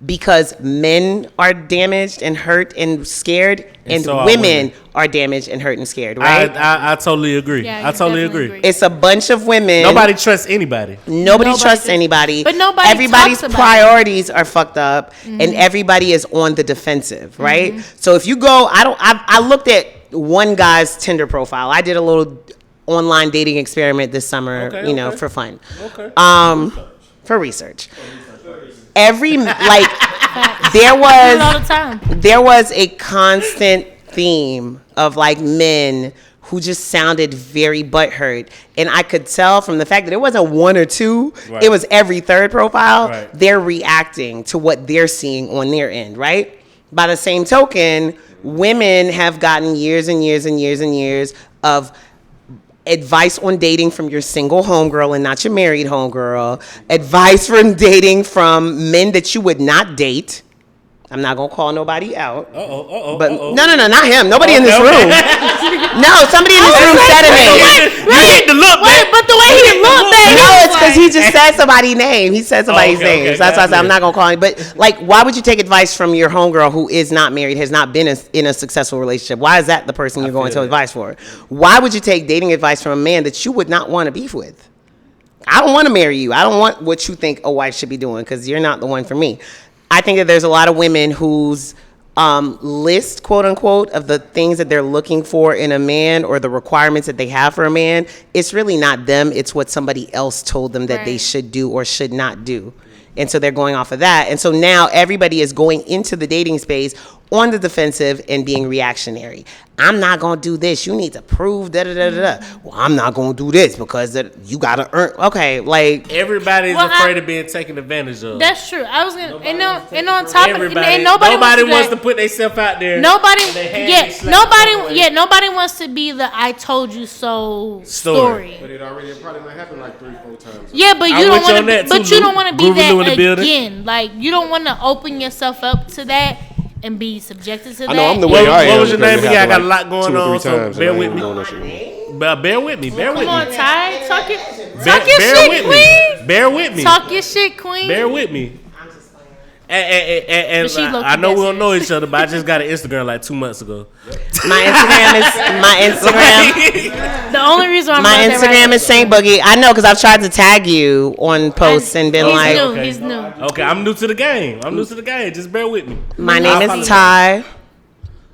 because men are damaged and hurt and scared, and so women are damaged and hurt and scared, right? I totally agree. Yeah, I totally agree. It's a bunch of women. Nobody trusts anybody. Nobody trusts anybody. But everybody's priorities are fucked up, and everybody is on the defensive, right? So if you go, I looked at one guy's Tinder profile. I did a little online dating experiment this summer, for fun. Okay. For research. There was a constant theme of like men who just sounded very butthurt, and I could tell from the fact that it wasn't one or two, it was every third profile. Right. They're reacting to what they're seeing on their end, right? By the same token, women have gotten years and years and years and years of advice on dating from your single homegirl and not your married homegirl. Advice from dating from men that you would not date. I'm not gonna call nobody out. But no, not him. Nobody in this room. No, somebody in this room said a name. You need to look, man. But the way he looked, no, it's because he just said somebody's name. He said somebody's name. So that's why I said I'm not gonna call him. But like, why would you take advice from your homegirl who is not married, has not been in a successful relationship? Why is that the person you're going to advice for? Why would you take dating advice from a man that you would not want to beef with? I don't want to marry you. I don't want what you think a wife should be doing because you're not the one for me. I think that there's a lot of women whose list, quote unquote, of the things that they're looking for in a man or the requirements that they have for a man, it's really not them. It's what somebody else told them that they should do or should not do. And so they're going off of that. And so now everybody is going into the dating space on the defensive and being reactionary. I'm not going to do this. You need to prove da-da-da-da-da. Well, I'm not going to do this because you got to earn. Okay, like. Everybody's afraid of being taken advantage of. That's true. I was going to. And on top of it, nobody wants to put themselves out there. Nobody wants to be the I told you so story. But it already probably might happen like 3-4 times. Yeah, but you don't want to. But you don't want to be that again. Like, you don't want to open yourself up to that and be subjected to that. I know I'm the way I am. What was your name? I got a lot going on, so bear with me. Bear with me. Come on, Ty. Talk your shit, queen. Bear with me. Talk your shit, queen. Bear with me. And I know we don't know each other, but I just got an Instagram like 2 months ago. My Instagram. The only reason I'm my Instagram is Saint Boogie. I know because I've tried to tag you on posts and been he's new. Okay, I'm new to the game. Just bear with me. My name is Ty.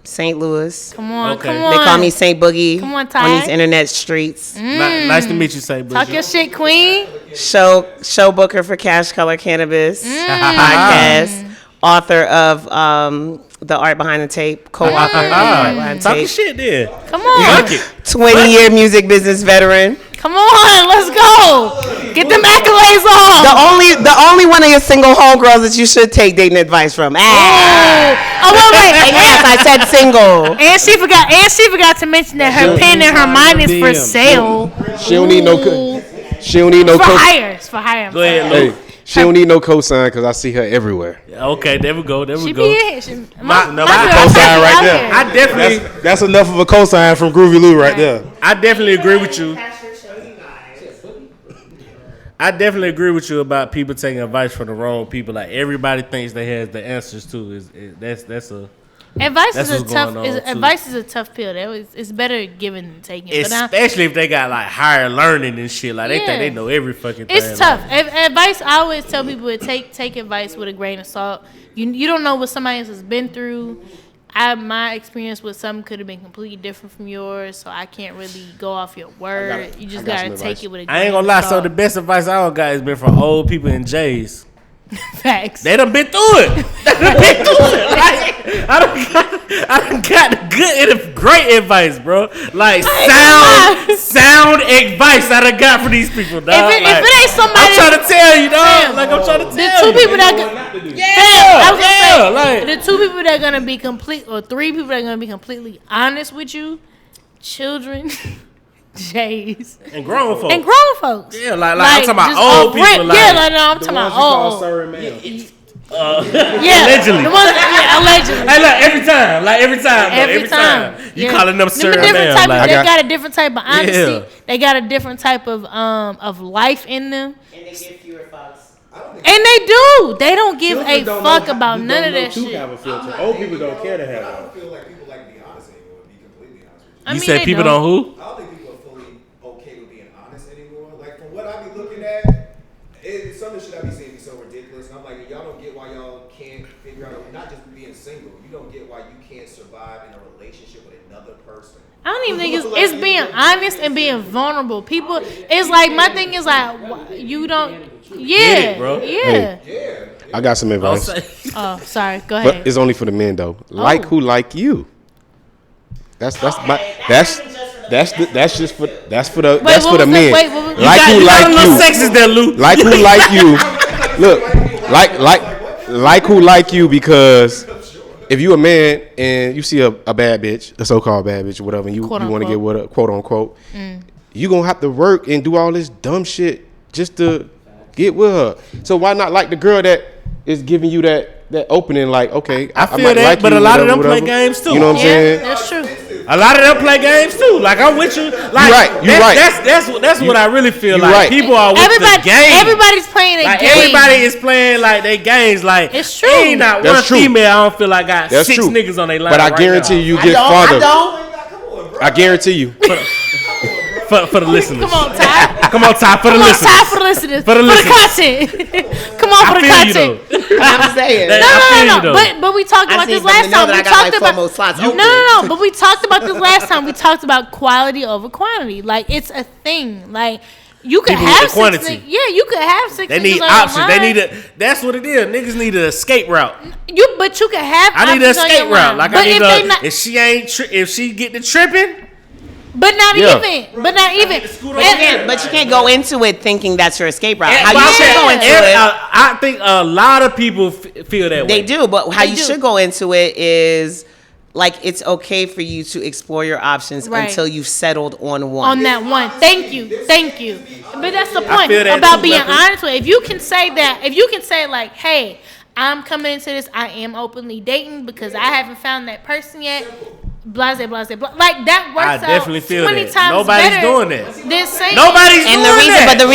St. Louis. Come on. They call me Saint Boogie. Come on, Ty. On these internet streets. Nice to meet you, Saint Boogie. Talk your shit, queen. Show booker for Cash Color Cannabis podcast. Author of The Art Behind the Tape. Co-author of The Art Behind the Talk Tape. your shit there. Come on. 20-year music business veteran. Come on, let's go. Get them accolades on. The only one of your single homegirls that you should take dating advice from. Oh, wait. Yes, I said single. And she forgot to mention that her pen and her mind is for sale. She don't need no. She don't need no. It's for hire. Go ahead, Luke. She don't need no cosign because I see her everywhere. Okay, there we go. She be here. My cosign right there. I definitely. That's enough of a cosign from Groovy Lou right there. I definitely agree with you. I definitely agree with you about people taking advice from the wrong people. Like, everybody thinks they have the answers to. Advice is a tough pill. It's better given than taken. Especially if they got like higher learning and shit. Like, they think they know every fucking thing. It's tough. Advice, I always tell people to take advice with a grain of salt. You don't know what somebody else has been through. My experience with some could have been completely different from yours, so I can't really go off your word. You just gotta take it with a grain I ain't gonna lie. So the best advice I got has been from old people in J's. Facts. They done been through it. Like, I done got the good and great advice, bro. Like, sound advice I done got from these people, dog. If it ain't somebody, I'm trying to tell you, dog. Like, I'm trying to tell you. The two people that are gonna be complete, or three people that are gonna be completely honest with you: children, Jays, and grown folks. Yeah, like I'm talking about old people. I'm talking about old. Allegedly. Allegedly. Hey, look, every time. You calling them sir, They man? got a different type of honesty. Yeah. They got a different type of life in them. And they give fewer fucks. And they do. They don't give a fuck about none of that shit. Have a filter. Old people don't care to have I one. don't feel like people like to be honest anymore, to be completely honest with you. I You mean, said they people don't. who? I don't think people are fully okay with being honest anymore. Like, from what I be looking at, some of the shit I be seeing be so ridiculous. And I'm like, y'all don't get why y'all can't figure out, not just being single, you don't get why you can't survive in a relationship with another person. I don't even think it's being honest and being vulnerable. People, it's like, my thing is like, you don't, Get it, bro. Yeah. Yeah. I got some advice, Oh, sorry. Go ahead. but it's only for the men though. Like who like you. That's just for the men. Like who like you. Sexist there, Lou. Like who like you. Look, like who like you, because if you a man and you see a bad bitch, a so-called bad bitch or whatever, and you want to get with her, quote unquote, you gonna have to work and do all this dumb shit just to get with her. So why not like the girl that is giving you that opening? Like, okay, I feel might that, like but you, a lot of whatever, them play whatever. games too. You know what I'm saying? That's true. A lot of them play games too. Like, I'm with you. Like, You're right. That's what I really feel like. right. People are with the game. Everybody's playing a Like, game. everybody is playing like they games. Like, It's true. Ain't not That's one true. female I don't feel like got That's 6 true. niggas on their line. But I right guarantee now. you get farther. I guarantee you. For the listeners. Come on, Ty. Come on, Ty, for the listeners. Ty, for the listeners. For the listeners. content. Come on, for the I feel you, content. though. I'm saying. No. But we talked about this last time. We talked about no. But we talked about this last time. We talked about quality over quantity. Like, it's a thing. Like, you could People have with the quantity. 6 Yeah, you could have 6 They need niggas on your options. They line. need a. That's what it is. Niggas need an escape route. But you could have. I need an options on escape your route. line. Like, but I need if they not, if she ain't if she get to tripping. But not Yeah. even. But not even. But you can't go into it thinking that's your escape route. How But you I'm should saying, go into it. I think a lot of people feel that way. They do, but how They you do. should go into it is like, it's okay for you to explore your options Right. until you've settled on one. On that one. Thank you. But that's the point feel that about too, being Lefty. honest with it. If you can say that, if you can say like, hey, I'm coming into this, I am openly dating because I haven't found that person yet. Blase, blah. Like, that works I out definitely feel 20 that. times Nobody's better doing that. than saying Nobody's And doing that. but the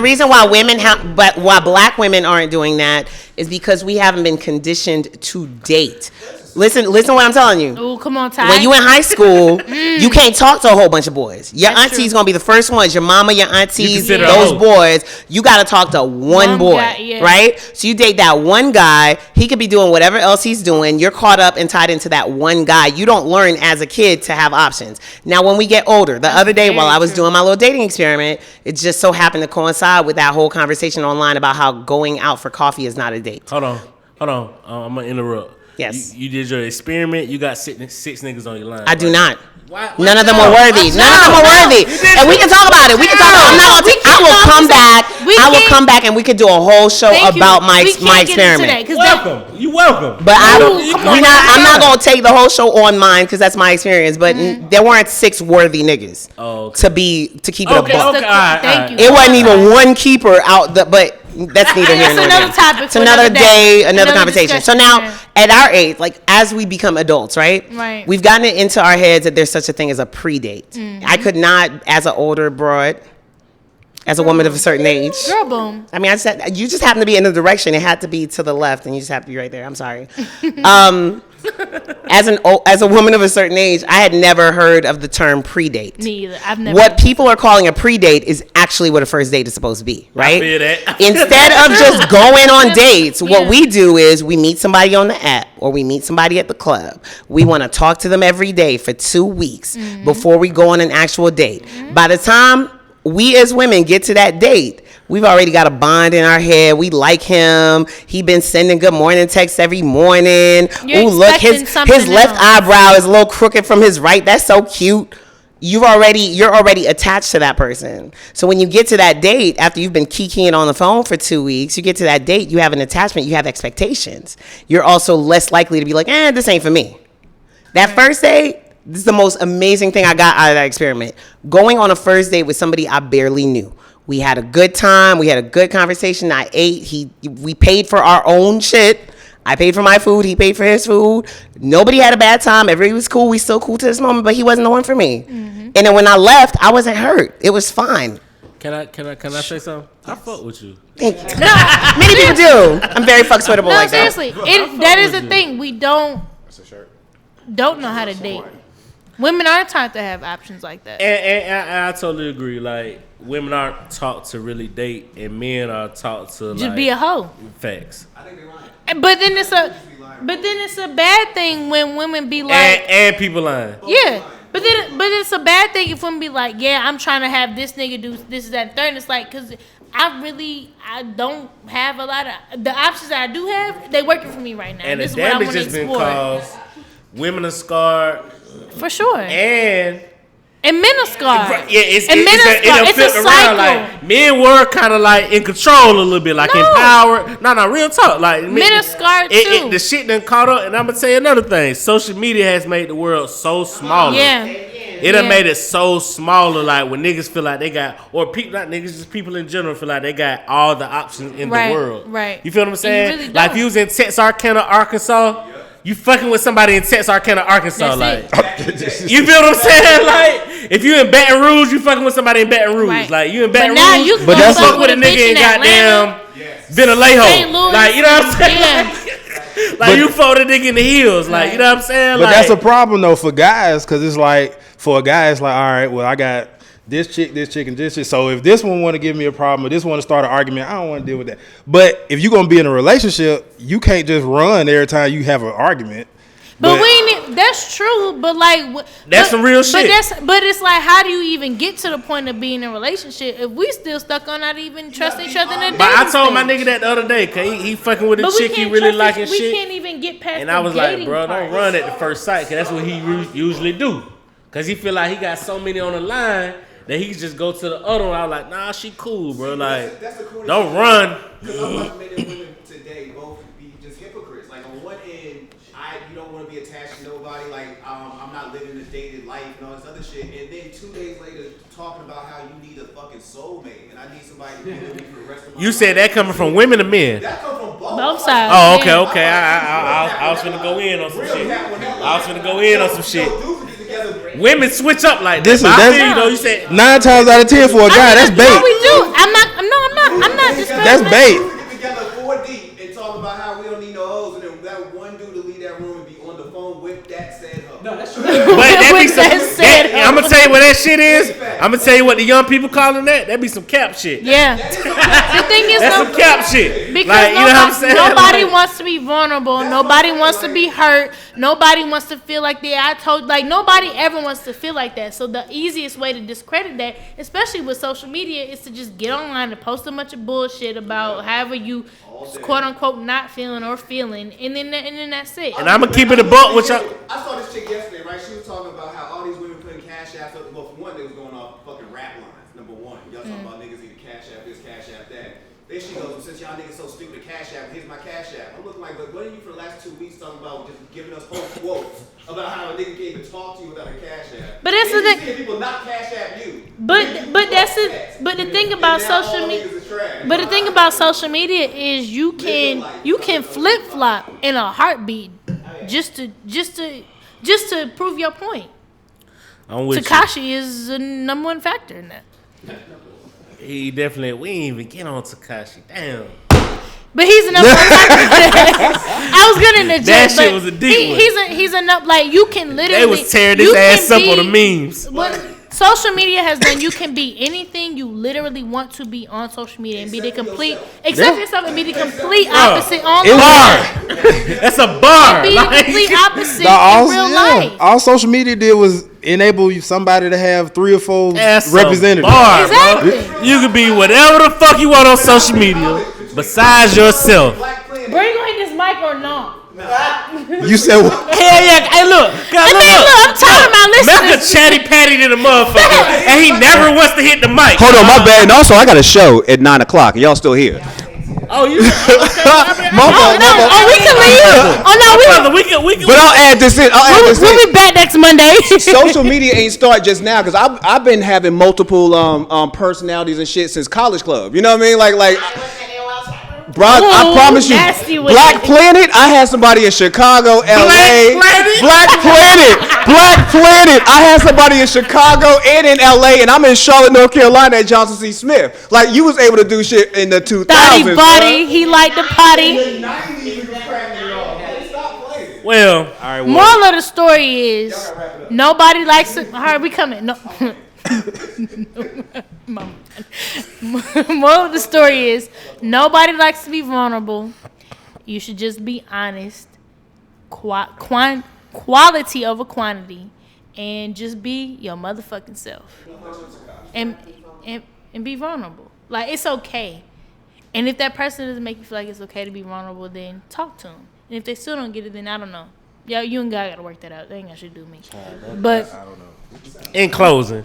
reason why black women aren't doing that is because we haven't been conditioned to date. Listen what I'm telling you. Oh, come on, Ty. When you in high school, you can't talk to a whole bunch of boys. Your That's auntie's true. gonna be the first ones. Your mama, your aunties, consider those a hoe. boys. You gotta talk to one boy, guy, yeah. right? So you date that one guy. He could be doing whatever else he's doing. You're caught up and tied into that one guy. You don't learn as a kid to have options. Now, when we get older, the other day while I was doing my little dating experiment, it just so happened to coincide with that whole conversation online about how going out for coffee is not a date. Hold on. I'm gonna interrupt. Yes. You did your experiment. You got six niggas on your line. I do right? not. Why- None of them why are not? worthy. Why None of them are not? worthy. And we can talk about it. We can talk about it. I'm not gonna I will come back. I will come back and we could do a whole show about my experiment. Welcome. You welcome. But Come on, I'm not gonna take the whole show on mine because that's my experience. But there weren't 6 worthy niggas to keep it a buck. Thank you. It wasn't even one keeper out but that's neither here nor there. Another topic. It's another day, another conversation. So discussion. now, at our age, like as we become adults, right? Right. We've gotten it into our heads that there's such a thing as a pre-date. I could not, as an older broad, as a woman of a certain age. Girl, boom. I mean, you just happen to be in the direction. It had to be to the left, and you just have to be right there. I'm sorry. As a woman of a certain age, I had never heard of the term pre-date. Me either. I've never. What people are calling a pre-date is actually what a first date is supposed to be, right? I feel that. Instead of just going on dates, what we do is we meet somebody on the app or we meet somebody at the club. We want to talk to them every day for 2 weeks before we go on an actual date. By the time we as women get to that date, we've already got a bond in our head. We like him. He been sending good morning texts every morning. You're Ooh, look, his expecting left something else. eyebrow is a little crooked from his right. That's so cute. You're already attached to that person. So when you get to that date, after you've been kikiing on the phone for 2 weeks, you get to that date, you have an attachment, you have expectations. You're also less likely to be like, this ain't for me. That first date, this is the most amazing thing I got out of that experiment. Going on a first date with somebody I barely knew. We had a good time. We had a good conversation. I ate. We paid for our own shit. I paid for my food. He paid for his food. Nobody had a bad time. Everybody was cool. We still cool to this moment, but he wasn't the one for me. And then when I left, I wasn't hurt. It was fine. Can I say something? I fuck with you. Thank you. No, many people do. I'm very fuckwittable like that. Seriously, that is the thing. We don't know how to date. Women aren't taught to have options like that. And I totally agree. Like, women aren't taught to really date, and men are taught to just be a hoe. Facts. I think they lying. But then it's a bad thing when women be like, and people lying. Yeah. But it's a bad thing if women be like, yeah, I'm trying to have this nigga do this, that, and third. And it's like, because I don't have a lot of the options that I do have. They working for me right now. And this the is what I damage want to has been explore. caused. Women are scarred. For sure. And men are scarred. Yeah, it's a cycle. Like, men were kind of like in control a little bit, like empowered. No, real talk. Like men are scarred too. The shit done caught up. And I'm gonna tell you another thing. Social media has made the world so smaller. Yeah. It done made it so smaller. Like when niggas feel like they got, or people, not niggas, just people in general feel like they got all the options in the world. Right. You feel what I'm saying? Really like if you was in Texarkana, Arkansas. You fucking with somebody in Texarkana, Arkansas, like you feel what I'm saying? Like if you in Baton Rouge, you fucking with somebody in Baton Rouge, right. Like you in Baton Rouge, you that's fuck with a nigga in goddamn Vallejo, like you know what I'm saying? Like you fuck with a nigga in the hills, like you know what I'm saying? But like, that's a problem though for guys, because it's like for a guy, it's like all right, well I got this chick, and this chick. So if this one want to give me a problem, or this want to start an argument, I don't want to deal with that. But if you're gonna be in a relationship, you can't just run every time you have an argument. But that's true. But like that's some real shit. But it's like, how do you even get to the point of being in a relationship if we still stuck on not even trusting each other in a But I told my nigga that the other day, cause he fucking with a chick he really liking shit. We can't even get past. And I was like, bro, don't run at the first sight, cause that's what he usually do. Cause he feel like he got so many on the line that he just go to the other one. I was like, nah, she cool, bro. Like, that's don't run. Because I'm about to make women today both be just hypocrites. Like on one end, you don't want to be attached to nobody. Like I'm not living a dated life and all this other shit. And then 2 days later, talking about how you need a fucking soulmate and I need somebody to be with me for the rest of my life. You said that coming from women or men? That come from both sides. Oh, okay. I was finna go in on some shit. Women switch up like this. You said 9 times out of 10 for a guy, that's bait. No, we do. I'm not disrespecting. That's bait. We get together 4 deep and talk about how we don't need no hoes, and then that one dude to leave that room and be on the phone with that said hoe. No, that's true. I'm gonna tell you what that shit is. I'm gonna tell you what the young people calling that. That be some cap shit. Yeah. The thing is, that's some cap shit. Because like, you know what I'm saying? Nobody wants to be vulnerable. Nobody wants to be hurt. Nobody wants to feel like nobody ever wants to feel like that. So the easiest way to discredit that, especially with social media, is to just get online and post a bunch of bullshit about however you quote unquote not feeling or feeling, and then that's it. And I'm gonna keep it a buck with y'all. I saw this chick yesterday, right? She was talking about how all these women putting cash apps up. Well, for one, they was going off fucking rap lines. Number one, y'all talking about niggas need cash app this, cash app that. Then she goes, well, since y'all niggas so stupid, cash app, here's my cash app. I'm looking like, but what are you for the last 2 weeks talking about just giving us whole quotes about how a nigga can't even talk to you without a cash app? But that's the thing. People not cash app you. But that's it. But the thing about social media. But the thing about social media is you can flip flop in a heartbeat just to prove your point. Tekashi is the number one factor in that. He definitely. We ain't even get on Tekashi. Damn. But he's enough. I was gonna interject. That shit was a deep one. He's enough. Like you can literally. They was tearing his ass up on the memes. What social media has done, you can be anything you literally want to be on social media and be the complete, except yourself, and be the complete opposite on the bar. That's a bar. Be the complete opposite in real life. All social media did was enable somebody to have 3 or 4 representatives. Bar, exactly. Bro. You can be whatever the fuck you want on social media besides yourself. Bring on this mic or not? You said what? Hell yeah. Hey, look. I'm tired of my listeners. Mecca chatty patty to the motherfucker. And he never wants to hit the mic. Hold on, my bad. And also, I got a show at 9 o'clock. Y'all still here? Oh, you? We can leave. We can. But I'll add this in. We'll be back next Monday. Social media ain't start just now, because I've been having multiple personalities and shit since college club. You know what I mean? Like. Bro, I promise you, Black Planet. I had somebody in Chicago, LA. Black Planet. I had somebody in Chicago and in LA, and I'm in Charlotte, North Carolina at Johnson C. Smith. Like, you was able to do shit in the 2000s. Thotty body. He liked the potty. Well, all right. Moral of the story is nobody likes to. All right, we coming. No. Moral of the story is nobody likes to be vulnerable. You should just be honest. Quality over quantity, and just be your motherfucking self. And be vulnerable. Like, it's okay. And if that person doesn't make you feel like it's okay to be vulnerable, then talk to them. And if they still don't get it, then I don't know. Yeah, you and God gotta work that out. They ain't got shit to do with me. But I don't know. In closing,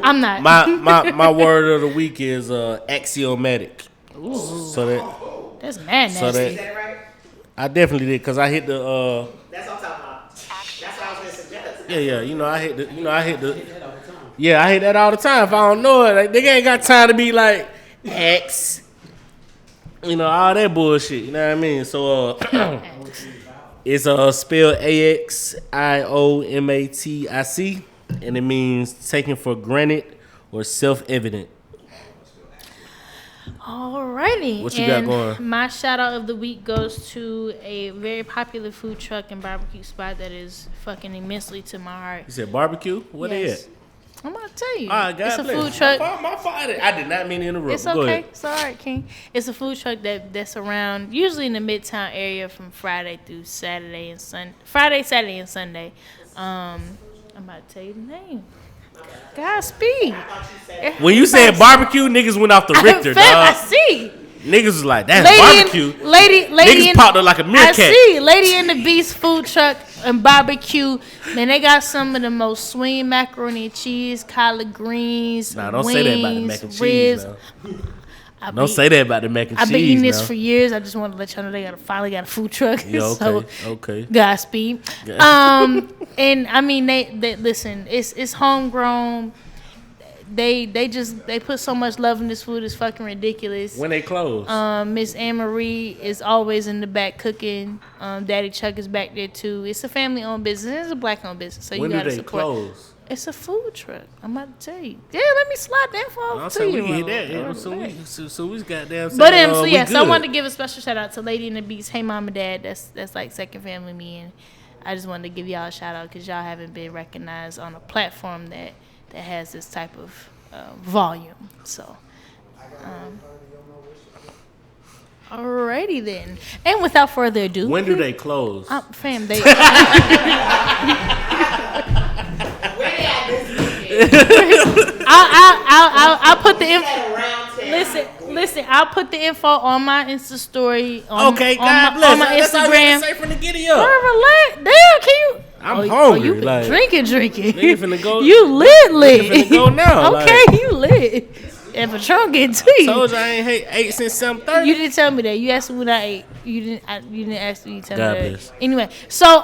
I'm not. My word of the week is axiomatic. Ooh. So that's mad nasty. So that right? I definitely did because I hit the. That's what I'm talking about. That's what I was gonna suggest. Yeah. I hit that all the time. If I don't know it, like, they ain't got time to be like X. All that bullshit. You know what I mean? So it's spelled AXIOMATIC, and it means taken for granted or self-evident. Alrighty. What you got going? My shout out of the week goes to a very popular food truck and barbecue spot that is fucking immensely to my heart. You said barbecue? What is it? I'm about to tell you. All right, it's a food truck. My fault. I did not mean to interrupt. It's okay. It's all right, King. It's a food truck that's around, usually in the Midtown area, from Friday through Saturday and Sunday. Friday, Saturday, and Sunday. I'm about to tell you the name. Godspeed. When you said barbecue, niggas went off the Richter, dog. I see. Niggas was like, that's barbecue. Niggas popped up like a meerkat. I see. Lady in the Beast food truck and barbecue. Man, they got some of the most swing macaroni and cheese, collard greens, don't wings, say that about the mac and ribs. cheese, Don't say that about the mac and cheese. I've been eating this for years. I just want to let y'all know they finally got a food truck. Yeah, okay, okay. Godspeed. And I mean, they listen. It's homegrown. They put so much love in this food. It's fucking ridiculous. When they close, Miss Anne Marie is always in the back cooking. Daddy Chuck is back there too. It's a family-owned business. It's a black-owned business, so when you gotta do they support. Close? It's a food truck. I'm about to tell you. Yeah, let me slide that info to you. We hit that. So we goddamn. But so I wanted to give a special shout out to Lady in the Beast. Hey, mom and dad. That's like second family to me, and I just wanted to give y'all a shout out because y'all haven't been recognized on a platform that has this type of volume. So, alrighty then. And without further ado, when do they close? Fam, they. I'll put the info. Listen. I'll put the info on my Insta story. On my Instagram. That's from the giddy up. Relax. Damn, can you? I'm hungry. You been drinking. Nigga finna go. You lit. Nigga finna go now. Okay, you lit. And Patron get to you. Told you I ain't ate since 7:30. You didn't tell me that. You asked me when I ate. You didn't ask me. You tell me that. Bless. Anyway, so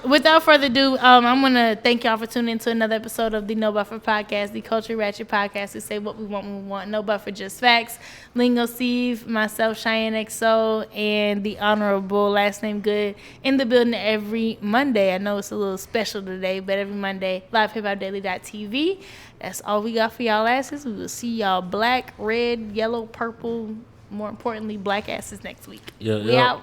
without further ado, I'm gonna thank y'all for tuning into another episode of the No Buffer Podcast, the Culture Ratchet Podcast. To say what we want when we want. No buffer, just facts. Lingo Steve, myself, Chiane XO, and the Honorable Last Name Good in the building every Monday. I know it's a little special today, but every Monday, LivehiphopDaily.tv. That's all we got for y'all asses. We will see y'all black, red, yellow, purple, more importantly, black asses next week. Yeah, we out.